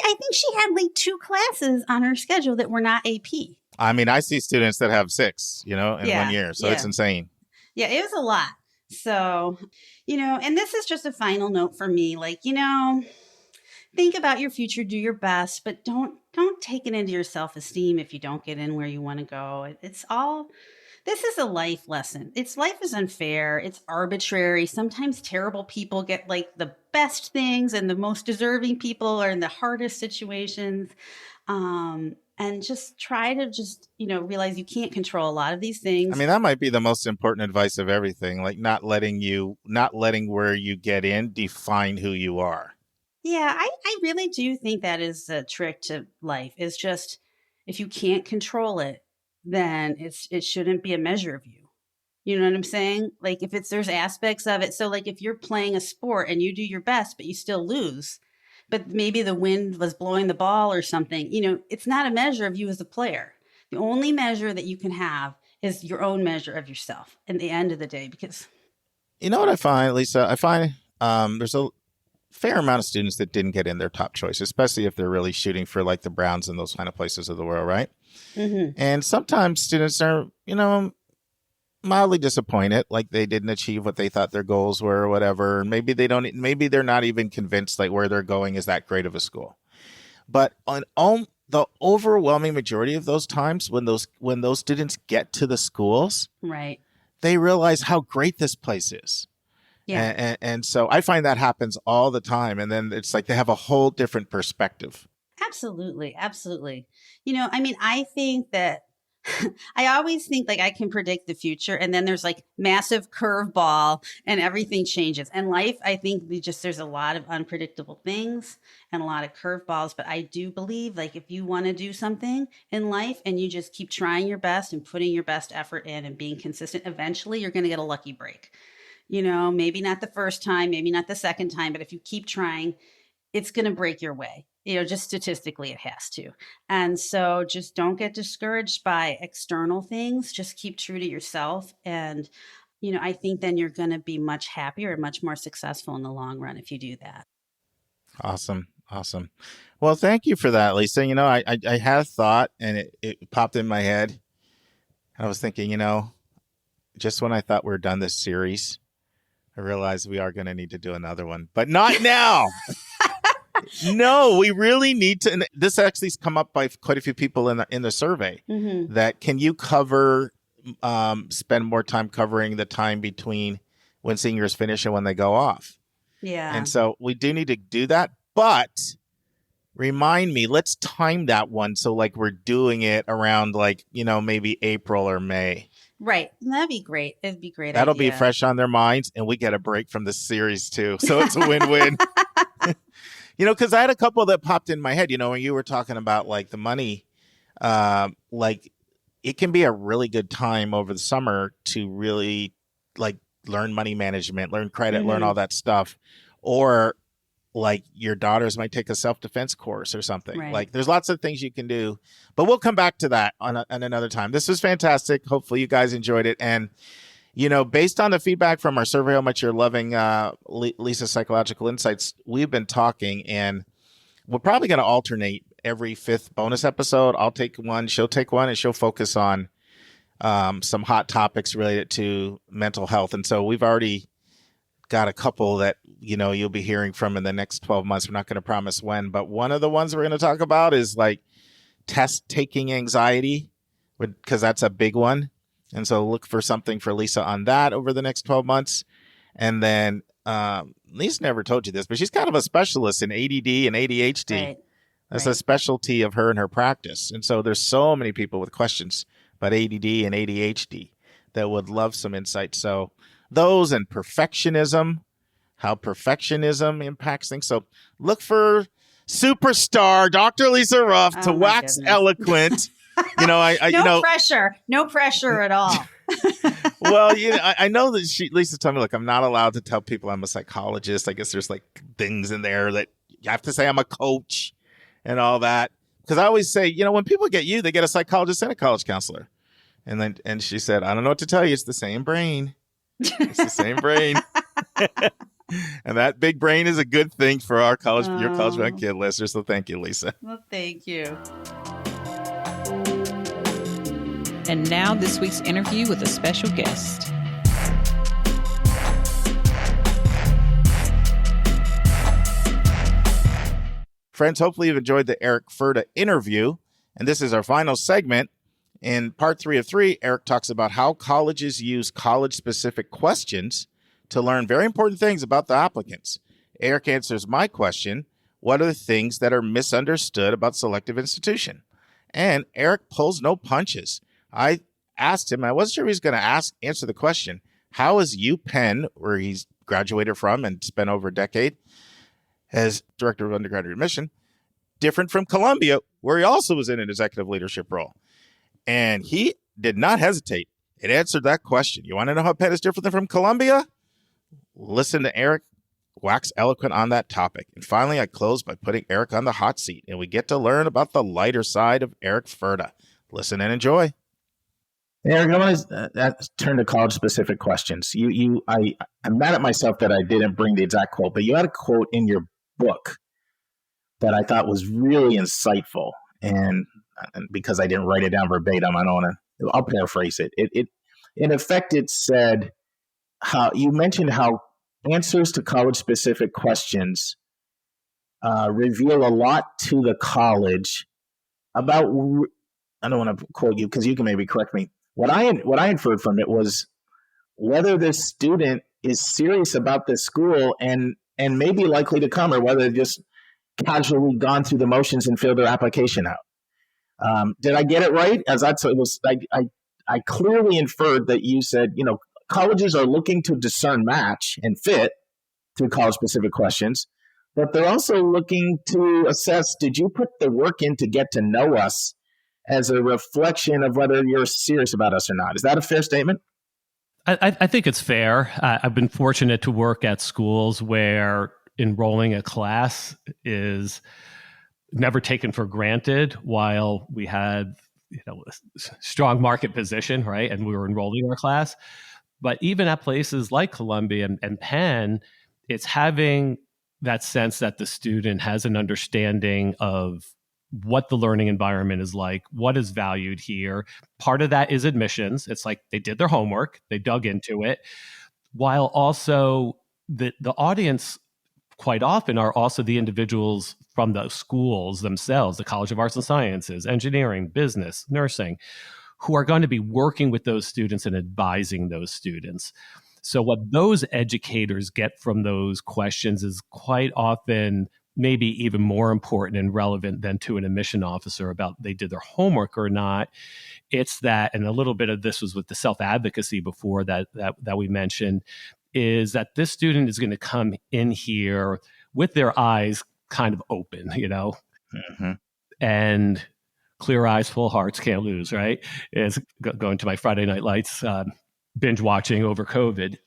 had like 2 classes on her schedule that were not AP. I mean, I see students that have 6, in 1 year. So it's insane. Yeah, it was a lot. So, and this is just a final note for me. Like, think about your future, do your best, but don't take it into your self-esteem if you don't get in where you want to go. This is a life lesson. Life is unfair. It's arbitrary. Sometimes terrible people get like the best things, and the most deserving people are in the hardest situations. And just try to realize you can't control a lot of these things. I mean, that might be the most important advice of everything. Like not letting where you get in define who you are. Yeah, I really do think that is a trick to life. Is just if you can't control it, then it shouldn't be a measure of you. You know what I'm saying? Like there's aspects of it. So like if you're playing a sport and you do your best, but you still lose, but maybe the wind was blowing the ball or something, it's not a measure of you as a player. The only measure that you can have is your own measure of yourself at the end of the day. Because you know what I find, Lisa? I find there's a fair amount of students that didn't get in their top choice, especially if they're really shooting for like the Browns and those kind of places of the world, right? Mm-hmm. And sometimes students are, mildly disappointed, like they didn't achieve what they thought their goals were or whatever. Maybe they're not even convinced like where they're going is that great of a school. But on the overwhelming majority of those times when those students get to the schools, right, they realize how great this place is. Yeah. And so I find that happens all the time. And then it's like they have a whole different perspective. Absolutely. Absolutely. I think that I always think like I can predict the future, and then there's like massive curveball and everything changes. And life, I think there's a lot of unpredictable things and a lot of curveballs. But I do believe like if you want to do something in life and you just keep trying your best and putting your best effort in and being consistent, eventually you're going to get a lucky break. Maybe not the first time, maybe not the second time, but if you keep trying, it's going to break your way. Just statistically it has to. And so just don't get discouraged by external things. Just keep true to yourself. And, I think then you're going to be much happier and much more successful in the long run if you do that. Awesome. Well, thank you for that, Lisa. I had a thought and it popped in my head. I was thinking, just when I thought we were done this series, I realized we are going to need to do another one, but not now. No, we really need to. And this actually has come up by quite a few people in the survey. Mm-hmm. That can you spend more time covering the time between when seniors finish and when they go off? Yeah. And so we do need to do that. But remind me, let's time that one so like we're doing it around like maybe April or May. Right. That'd be great. It'd be great. That'll be fresh on their minds, and we get a break from this series too. So it's a win-win. Because I had a couple that popped in my head, when you were talking about like the money, like it can be a really good time over the summer to really like learn money management, learn credit, learn all that stuff. Or like your daughters might take a self-defense course or something. Right. Like there's lots of things you can do, but we'll come back to that on another time. This was fantastic. Hopefully you guys enjoyed it. And based on the feedback from our survey, how much you're loving Lisa's psychological insights, we've been talking, and we're probably going to alternate every 5th bonus episode. I'll take one, she'll take one, and she'll focus on some hot topics related to mental health. And so we've already got a couple that, you'll be hearing from in the next 12 months. We're not going to promise when, but one of the ones we're going to talk about is like test taking anxiety, because that's a big one. And so look for something for Lisa on that over the next 12 months. And then Lisa never told you this, but she's kind of a specialist in ADD and ADHD. Right. That's a specialty of her and her practice. And so there's so many people with questions about ADD and ADHD that would love some insight. So those and perfectionism, how perfectionism impacts things. So look for superstar Dr. Lisa Ruff to wax eloquent. No pressure at all. Well, I know that Lisa told me, look, I'm not allowed to tell people I'm a psychologist. I guess there's like things in there that you have to say I'm a coach and all that. Because I always say, when people get you, they get a psychologist and a college counselor. And she said, I don't know what to tell you. It's the same brain. It's the same brain. And that big brain is a good thing for your college bound kid listeners. So thank you, Lisa. Well, thank you. And now this week's interview with a special guest. Friends, hopefully you've enjoyed the Eric Furda interview. And this is our final segment. In part 3 of 3, Eric talks about how colleges use college-specific questions to learn very important things about the applicants. Eric answers my question, what are the things that are misunderstood about selective institution? And Eric pulls no punches. I asked him, I wasn't sure he was going to answer the question, how is UPenn, where he's graduated from and spent over a decade as director of undergraduate admission, different from Columbia, where he also was in an executive leadership role? And he did not hesitate. It answered that question. You want to know how Penn is different from Columbia? Listen to Eric wax eloquent on that topic. And finally, I close by putting Eric on the hot seat, and we get to learn about the lighter side of Eric Furda. Listen and enjoy. Eric, I want to turn to college-specific questions. I'm mad at myself that I didn't bring the exact quote, but you had a quote in your book that I thought was really insightful. And because I didn't write it down verbatim, I'll paraphrase it. In effect, it said, how you mentioned how answers to college-specific questions reveal a lot to the college about. I don't want to quote you because you can maybe correct me. What I inferred from it was whether this student is serious about this school and maybe likely to come, or whether they've just casually gone through the motions and filled their application out. Did I get it right? I clearly inferred that you said, colleges are looking to discern match and fit through college-specific questions, but they're also looking to assess, did you put the work in to get to know us as a reflection of whether you're serious about us or not? Is that a fair statement? I think it's fair. I've been fortunate to work at schools where enrolling a class is never taken for granted, while we had a strong market position, right? And we were enrolling our class. But even at places like Columbia and Penn, it's having that sense that the student has an understanding of what the learning environment is like, what is valued here. Part of that is admissions. It's like they did their homework, they dug into it, while also the audience quite often are also the individuals from the schools themselves, the College of Arts and Sciences, engineering, business, nursing, who are going to be working with those students and advising those students. So what those educators get from those questions is quite often maybe even more important and relevant than to an admission officer about they did their homework or not. It's that, and a little bit of this was with the self-advocacy before that we mentioned, is that this student is going to come in here with their eyes kind of open, and clear eyes, full hearts, can't lose, right? Is going to my Friday Night Lights binge watching over COVID.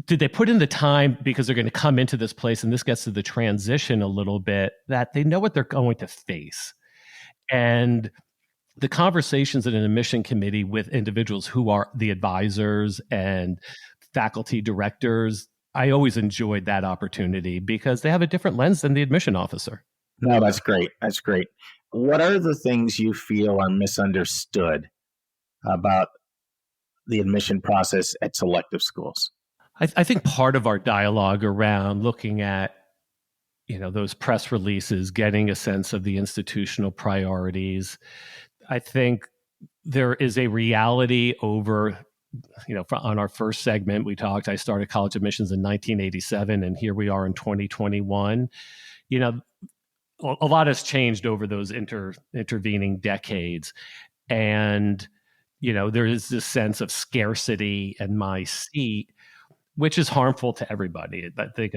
Did they put in the time because they're going to come into this place, and this gets to the transition a little bit, that they know what they're going to face. And the conversations in an admission committee with individuals who are the advisors and faculty directors, I always enjoyed that opportunity because they have a different lens than the admission officer. No, that's great. That's great. What are the things you feel are misunderstood about the admission process at selective schools? I think part of our dialogue around looking at, those press releases, getting a sense of the institutional priorities, I think there is a reality over, on our first segment, I started college admissions in 1987, and here we are in 2021. A lot has changed over those intervening decades. And, there is this sense of scarcity and my seat, which is harmful to everybody. I think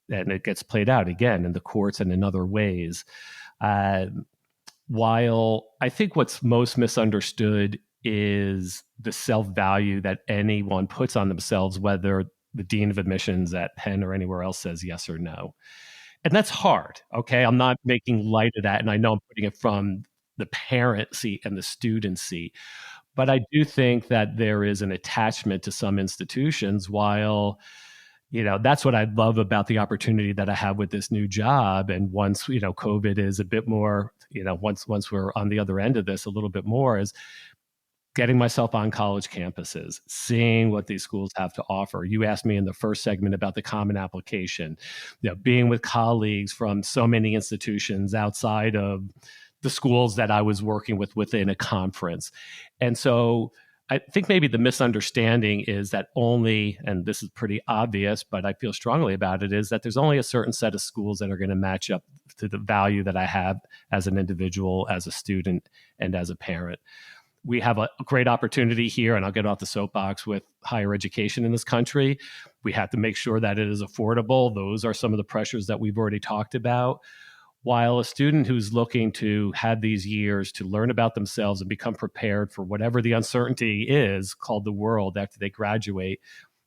it gets played out again in the courts and in other ways. While I think what's most misunderstood is the self-value that anyone puts on themselves, whether the dean of admissions at Penn or anywhere else says yes or no. And that's hard, okay? I'm not making light of that, and I know I'm putting it from the parent seat and the student seat. But I do think that there is an attachment to some institutions. While, that's what I love about the opportunity that I have with this new job. And once, COVID is a bit more, once we're on the other end of this a little bit more, is getting myself on college campuses, seeing what these schools have to offer. You asked me in the first segment about the common application, being with colleagues from so many institutions outside of the schools that I was working with within a conference. And so I think maybe the misunderstanding is that only, and this is pretty obvious, but I feel strongly about it, is that there's only a certain set of schools that are going to match up to the value that I have as an individual, as a student, and as a parent. We have a great opportunity here, and I'll get off the soapbox, with higher education in this country. We have to make sure that it is affordable. Those are some of the pressures that we've already talked about. While a student who's looking to have these years to learn about themselves and become prepared for whatever the uncertainty is called the world after they graduate,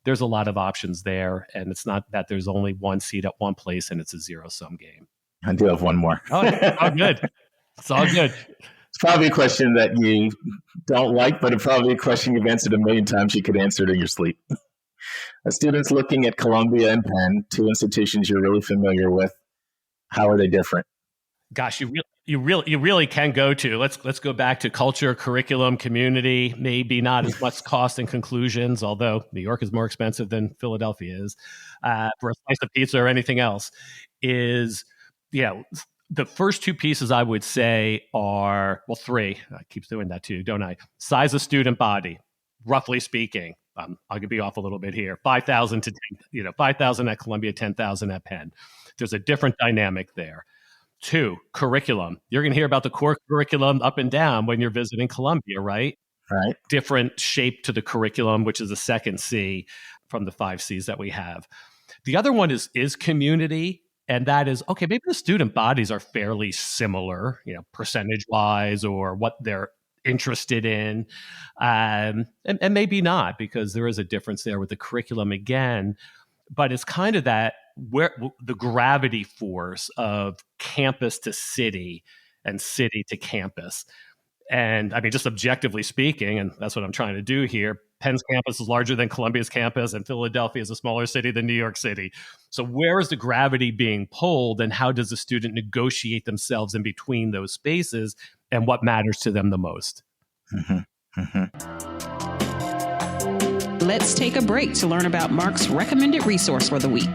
there's a lot of options there. And it's not that there's only one seat at one place and it's a zero-sum game. I do have one more. Oh, it's all good. It's all good. It's probably a question that you don't like, but it's probably a question you've answered a million times. You could answer it in your sleep. A student's looking at Columbia and Penn, two institutions you're really familiar with. How are they different? Gosh, you really can go to. Let's go back to culture, curriculum, community. Maybe not as much cost and conclusions, although New York is more expensive than Philadelphia is for a slice of pizza or anything else. The first two pieces I would say are, well, three. I keep doing that too, don't I? Size of student body, roughly speaking. I'll be off a little bit here. 5,000 to 10, 5,000 at Columbia, 10,000 at Penn. There's a different dynamic there. Two, curriculum. You're going to hear about the core curriculum up and down when you're visiting Columbia, right? Right. Different shape to the curriculum, which is the second C from the 5 Cs that we have. The other one is community. And that is, okay, maybe the student bodies are fairly similar, percentage-wise, or what they're interested in. And maybe not, because there is a difference there with the curriculum again. But it's kind of that where the gravity force of campus to city and city to campus. And I mean, just objectively speaking, and that's what I'm trying to do here, Penn's campus is larger than Columbia's campus, and Philadelphia is a smaller city than New York City. So where is the gravity being pulled, and how does the student negotiate themselves in between those spaces, and what matters to them the most? Mm-hmm. Mm-hmm. Let's take a break to learn about Mark's recommended resource for the week.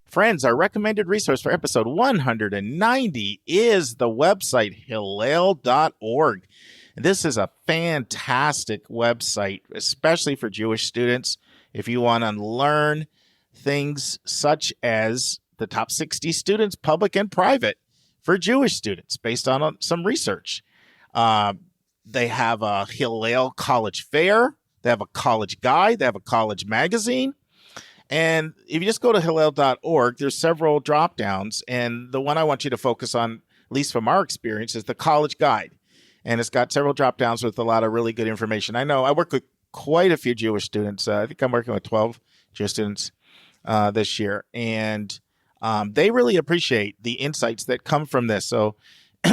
Friends, our recommended resource for episode 190 is the website hillel.org. This is a fantastic website, especially for Jewish students. If you want to learn things such as the top 60 students, public and private, for Jewish students, based on some research. They have a Hillel College Fair. They have a college guide. They have a college magazine. And if you just go to hillel.org, there's several drop downs. And the one I want you to focus on, at least from our experience, is the college guide. And it's got several drop downs with a lot of really good information. I know I work with quite a few Jewish students. I think I'm working with 12 Jewish students this year. And they really appreciate the insights that come from this. So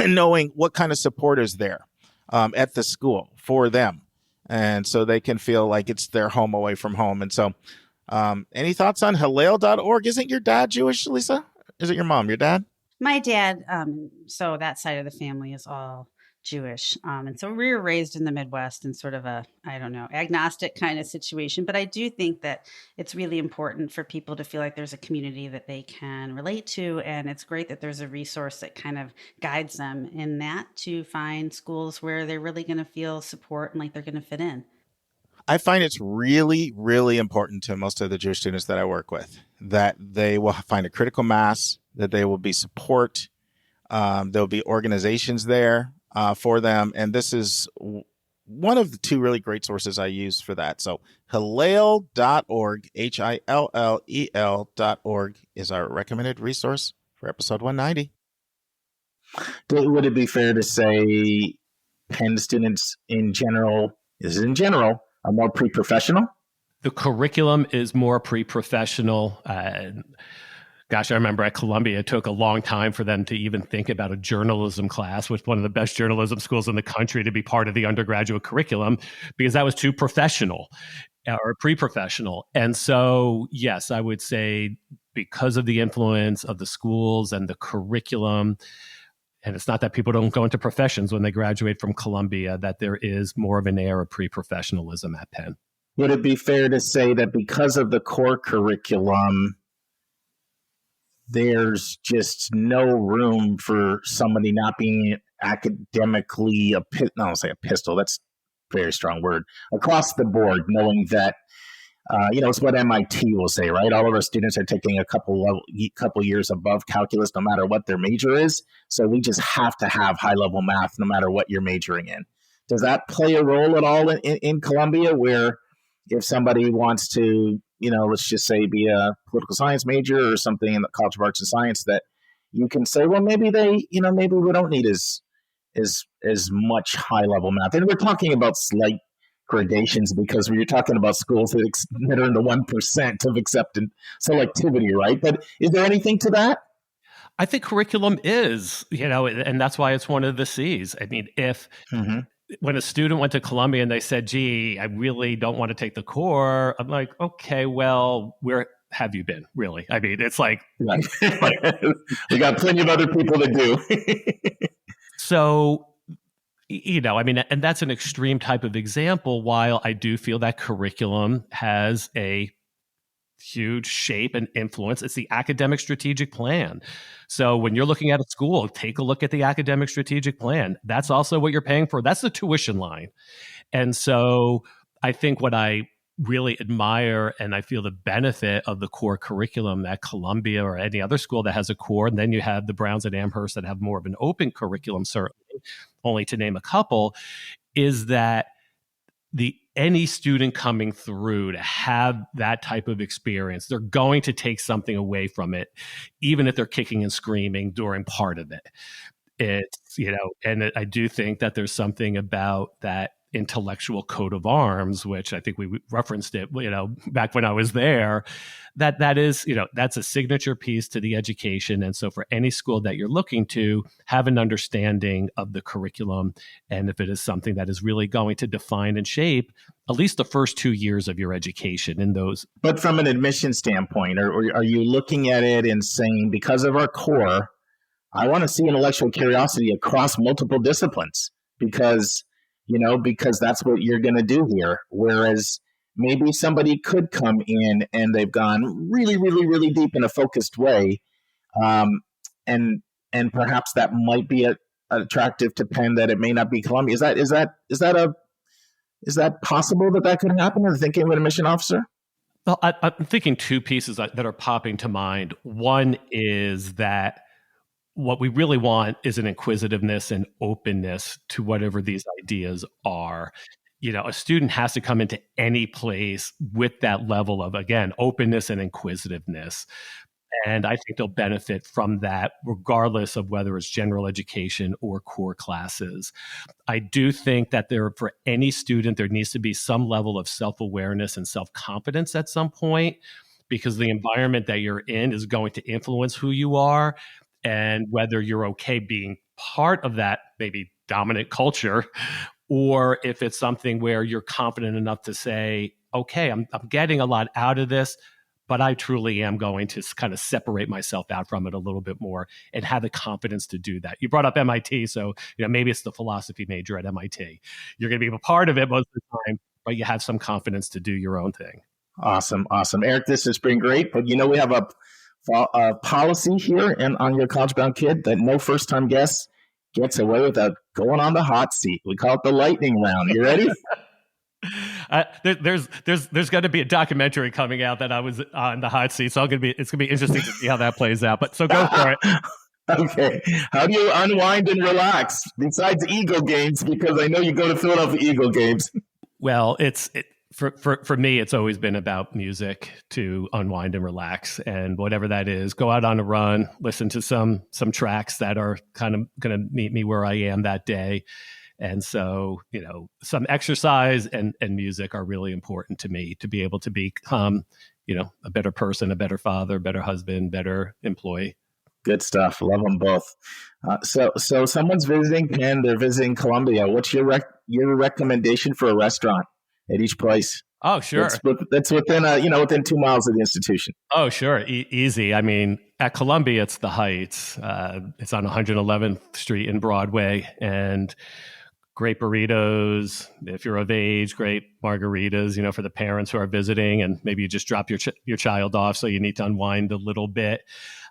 knowing what kind of support is there at the school for them. And so they can feel like it's their home away from home. And so any thoughts on hillel.org? Isn't your dad Jewish, Lisa? Is it your mom, your dad? My dad, so that side of the family is all Jewish. And so we were raised in the Midwest in sort of a, agnostic kind of situation. But I do think that it's really important for people to feel like there's a community that they can relate to. And it's great that there's a resource that kind of guides them in that to find schools where they're really going to feel support and like they're going to fit in. I find it's really, really important to most of the Jewish students that I work with that they will find a critical mass, that they will be support. There'll be organizations there for them. And this is one of the two really great sources I use for that. So hillel.org, HILLEL.org is our recommended resource for episode 190. Would it be fair to say Penn students in general, are more pre-professional? The curriculum is more pre-professional. Gosh, I remember at Columbia, it took a long time for them to even think about a journalism class with one of the best journalism schools in the country to be part of the undergraduate curriculum, because that was too professional or pre-professional. And so, yes, I would say because of the influence of the schools and the curriculum, and it's not that people don't go into professions when they graduate from Columbia, that there is more of an air of pre-professionalism at Penn. Would it be fair to say that because of the core curriculum, there's just no room for somebody not being academically I don't say a pistol, that's a very strong word, across the board, knowing that, it's what MIT will say, right? All of our students are taking a couple years above calculus, no matter what their major is. So we just have to have high-level math no matter what you're majoring in. Does that play a role at all in Columbia, where if somebody wants to, let's just say be a political science major or something in the College of Arts and Science, that you can say, well, maybe maybe we don't need as much high level math. And we're talking about slight gradations because we're talking about schools that are in the 1% of acceptance selectivity, right? But is there anything to that? I think curriculum is, and that's why it's one of the C's. I mean, when a student went to Columbia and they said, gee, I really don't want to take the core, I'm like, okay, well, where have you been, really? I mean, it's like... Right. We got plenty of other people to do. So, and that's an extreme type of example, while I do feel that curriculum has a huge shape and influence. It's the academic strategic plan. So when you're looking at a school, take a look at the academic strategic plan. That's also what you're paying for. That's the tuition line. And so I think what I really admire, and I feel the benefit of the core curriculum at Columbia or any other school that has a core, and then you have the Browns at Amherst that have more of an open curriculum, certainly, only to name a couple, is that any student coming through to have that type of experience, they're going to take something away from it, even if they're kicking and screaming during part of it. It's, and I do think that there's something about that intellectual coat of arms, which I think we referenced it, back when I was there, that is, that's a signature piece to the education. And so for any school that you're looking to, have an understanding of the curriculum. And if it is something that is really going to define and shape at least the first 2 years of your education in those. But from an admission standpoint, are you looking at it and saying, because of our core, I want to see intellectual curiosity across multiple disciplines, because that's what you're going to do here. Whereas maybe somebody could come in and they've gone really, really, really deep in a focused way. And perhaps that might be attractive to Penn, that it may not be Columbia. Is that possible that could happen in thinking of an admission officer? Well, I'm thinking two pieces that are popping to mind. One is that what we really want is an inquisitiveness and openness to whatever these ideas are. A student has to come into any place with that level of, again, openness and inquisitiveness. And I think they'll benefit from that regardless of whether it's general education or core classes. I do think that for any student, there needs to be some level of self-awareness and self-confidence at some point, because the environment that you're in is going to influence who you are, and whether you're okay being part of that maybe dominant culture, or if it's something where you're confident enough to say, okay, I'm getting a lot out of this, but I truly am going to kind of separate myself out from it a little bit more and have the confidence to do that. You brought up MIT, so maybe it's the philosophy major at MIT. You're going to be a part of it most of the time, but you have some confidence to do your own thing. Awesome. Eric, this has been great, but we have a policy here and on Your College Bound Kid that no first-time guest gets away without going on the hot seat. We call it the lightning round. You ready? There's going to be a documentary coming out that I was on the hot seat, so it's going to be interesting to see how that plays out. But so go for it. Okay. How do you unwind and relax besides Eagle games? Because I know you go to Philadelphia Eagle games. Well, For me, it's always been about music to unwind and relax, and whatever that is, go out on a run, listen to some tracks that are kind of going to meet me where I am that day. And so, some exercise and music are really important to me to be able to become a better person, a better father, better husband, better employee. Good stuff. Love them both. So someone's visiting Penn, they're visiting Columbia. What's your recommendation for a restaurant at each place? Oh, sure. That's within within 2 miles of the institution. Oh, sure. Easy. I mean, at Columbia, it's the Heights. It's on 111th Street in Broadway, and great burritos. If you're of age, great margaritas, for the parents who are visiting, and maybe you just drop your child off, so you need to unwind a little bit.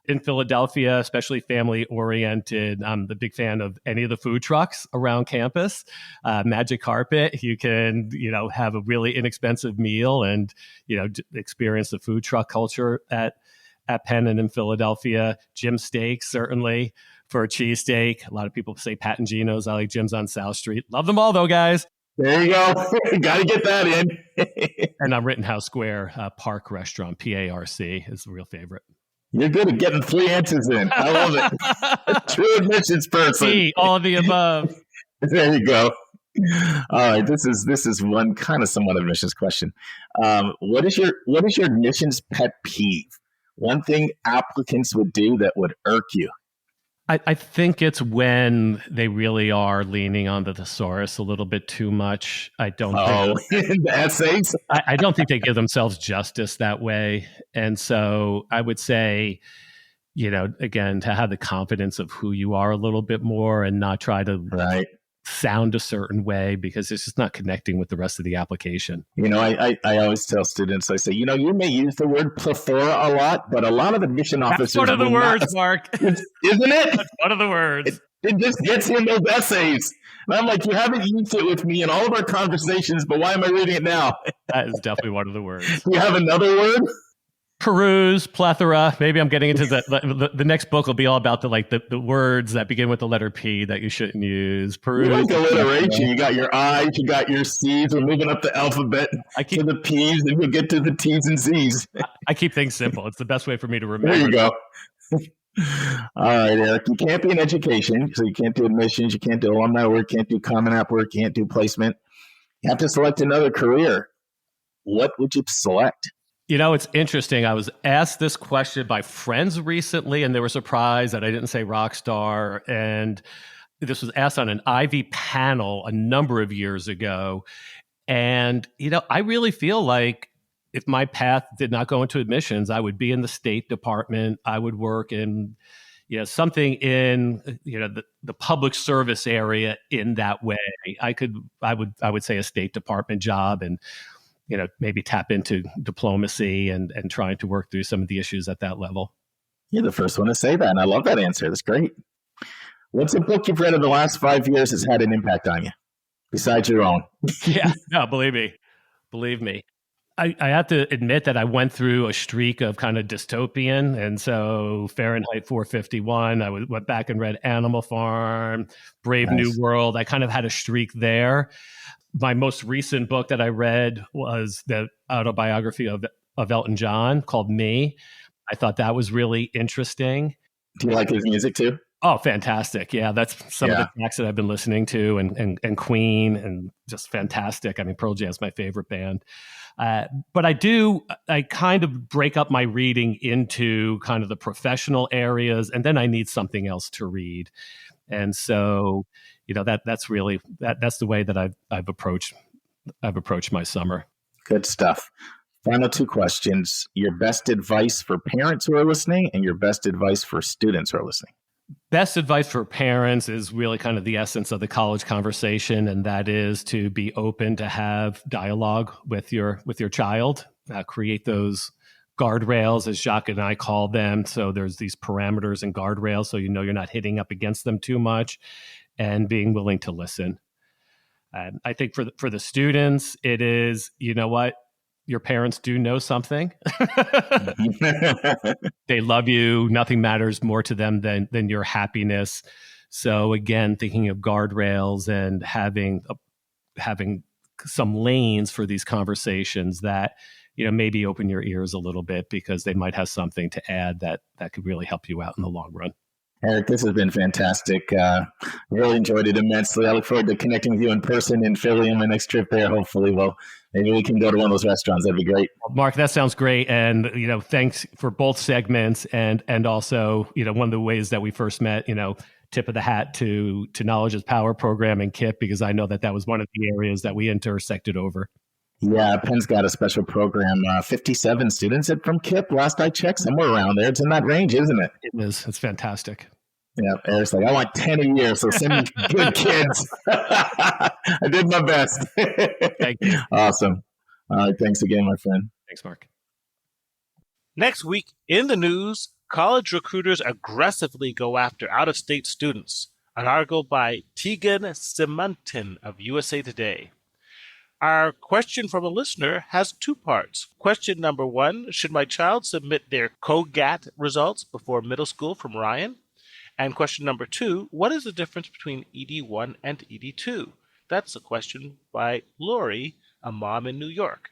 In Philadelphia, especially family oriented, I'm the big fan of any of the food trucks around campus. Magic Carpet, you can, have a really inexpensive meal and, experience the food truck culture at Penn and in Philadelphia. Jim Steaks, certainly, for a cheesesteak. A lot of people say Pat and Gino's. I like Jim's on South Street. Love them all, though, guys. There you go. Got to get that in. And on Rittenhouse Square, Park Restaurant, PARC, is the real favorite. You're good at getting 3 answers in. I love it. True admissions person. See, all of the above. There you go. All right, this is one kind of somewhat admissions question. What is your admissions pet peeve? One thing applicants would do that would irk you. I think it's when they really are leaning on the thesaurus a little bit too much. I don't think the essays? I don't think they give themselves justice that way. And so I would say, again, to have the confidence of who you are a little bit more and not try to sound a certain way, because it's just not connecting with the rest of the application. I always tell students, I say, you may use the word plethora a lot, but a lot of admission officers. That's one of the words, Mark. Isn't it? That's one of the words. It just gets in those essays. And I'm like, you haven't used it with me in all of our conversations, but why am I reading it now? That is definitely one of the words. Do you have another word? Peruse, plethora. Maybe I'm getting into the next book will be all about the words that begin with the letter P that you shouldn't use. Peruse. You like alliteration. You got your I's, you got your C's. We're moving up the alphabet to the P's, and we'll get to the T's and C's. I keep things simple. It's the best way for me to remember. There you go. All right, Eric. You can't be in education, so you can't do admissions, you can't do alumni work, can't do Common App work, can't do placement. You have to select another career. What would you select? It's interesting. I was asked this question by friends recently, and they were surprised that I didn't say rock star. And this was asked on an Ivy panel a number of years ago. And, I really feel like if my path did not go into admissions, I would be in the State Department. I would work in, something in, the public service area in that way. I would say a State Department job, and maybe tap into diplomacy and trying to work through some of the issues at that level. You're the first one to say that, and I love that answer. That's great. What's a book you've read in the last 5 years has had an impact on you, besides your own? Yeah, no, believe me. I have to admit that I went through a streak of kind of dystopian, and so Fahrenheit 451, I went back and read Animal Farm, Brave New World. I kind of had a streak there. My most recent book that I read was the autobiography of Elton John called Me. I thought that was really interesting. Do you like his music too? Oh, fantastic. Yeah, that's some of the tracks that I've been listening to, and Queen, and just fantastic. I mean, Pearl Jam's my favorite band. But I kind of break up my reading into kind of the professional areas, and then I need something else to read. And so, that's really that's the way that I've approached my summer. Good stuff. Final 2 questions. Your best advice for parents who are listening, and your best advice for students who are listening. Best advice for parents is really kind of the essence of the college conversation, and that is to be open to have dialogue with your child. Create those guardrails, as Jacques and I call them. So there's these parameters and guardrails, so you're not hitting up against them too much, and being willing to listen. I think for the students, it is, your parents do know something. They love you. Nothing matters more to them than your happiness. So again, thinking of guardrails and having some lanes for these conversations that, maybe open your ears a little bit, because they might have something to add that could really help you out in the long run. Eric, this has been fantastic. Really enjoyed it immensely. I look forward to connecting with you in person in Philly on my next trip there. Hopefully, maybe we can go to one of those restaurants. That'd be great. Mark, that sounds great. And, thanks for both segments. And also, one of the ways that we first met, tip of the hat to Knowledge is Power program and KIPP, because I know that was one of the areas that we intersected over. Yeah, Penn's got a special program. 57 students from KIPP. Last I checked, somewhere around there. It's in that range, isn't it? It is. It's fantastic. Yeah, Eric's like, I want 10 a year, so send me good kids. I did my best. Thank you. Awesome. All right, thanks again, my friend. Thanks, Mark. Next week in the news, college recruiters aggressively go after out-of-state students. An article by Tegan Simonton of USA Today. Our question from a listener has two parts. Question number 1, should my child submit their COGAT results before middle school from Ryan? And question number 2, what is the difference between ED1 and ED2? That's a question by Lori, a mom in New York.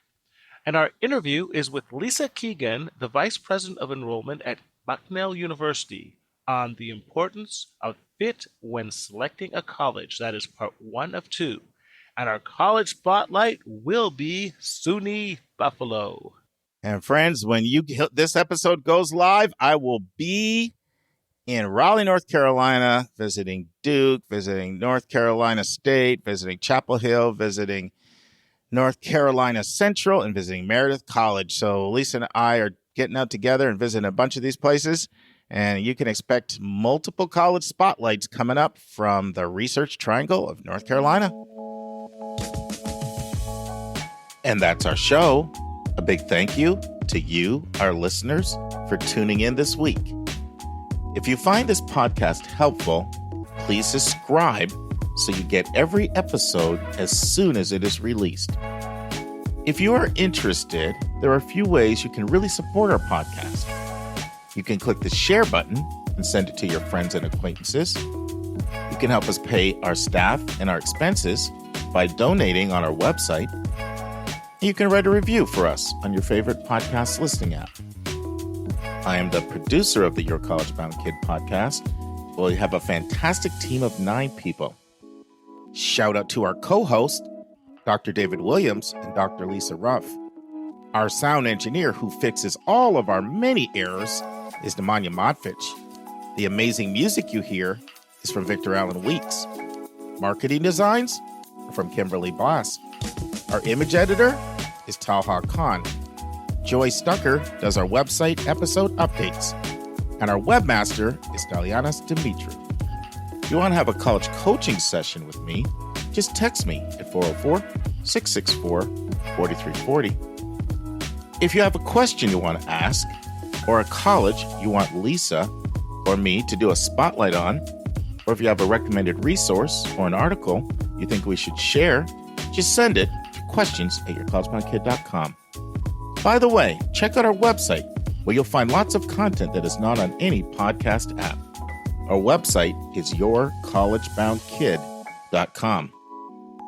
And our interview is with Lisa Keegan, the Vice President of Enrollment at Bucknell University, on the importance of fit when selecting a college. That is part 1 of 2. And our college spotlight will be SUNY Buffalo. And friends, when this episode goes live, I will be in Raleigh, North Carolina, visiting Duke, visiting North Carolina State, visiting Chapel Hill, visiting North Carolina Central, and visiting Meredith College. So Lisa and I are getting out together and visiting a bunch of these places. And you can expect multiple college spotlights coming up from the Research Triangle of North Carolina. And that's our show. A big thank you to you, our listeners, for tuning in this week. If you find this podcast helpful, please subscribe so you get every episode as soon as it is released. If you are interested, there are a few ways you can really support our podcast. You can click the share button and send it to your friends and acquaintances. You can help us pay our staff and our expenses by donating on our website. You can write a review for us on your favorite podcast listening app. I am the producer of the Your College Bound Kid podcast. We have a fantastic team of 9 people. Shout out to our co-host, Dr. David Williams and Dr. Lisa Ruff. Our sound engineer, who fixes all of our many errors, is Nemanja Motvich. The amazing music you hear is from Victor Allen Weeks. Marketing designs are from Kimberly Blass. Our image editor is Talha Khan. Joy Stucker does our website episode updates. And our webmaster is Dalianas Dimitru. If you want to have a college coaching session with me, just text me at 404-664-4340. If you have a question you want to ask, or a college you want Lisa or me to do a spotlight on, or if you have a recommended resource or an article you think we should share, just send it to questions@yourcollegeboundkid.com. By the way, check out our website, where you'll find lots of content that is not on any podcast app. Our website is yourcollegeboundkid.com.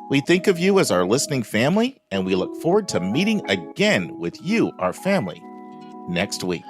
We think of you as our listening family, and we look forward to meeting again with you, our family, next week.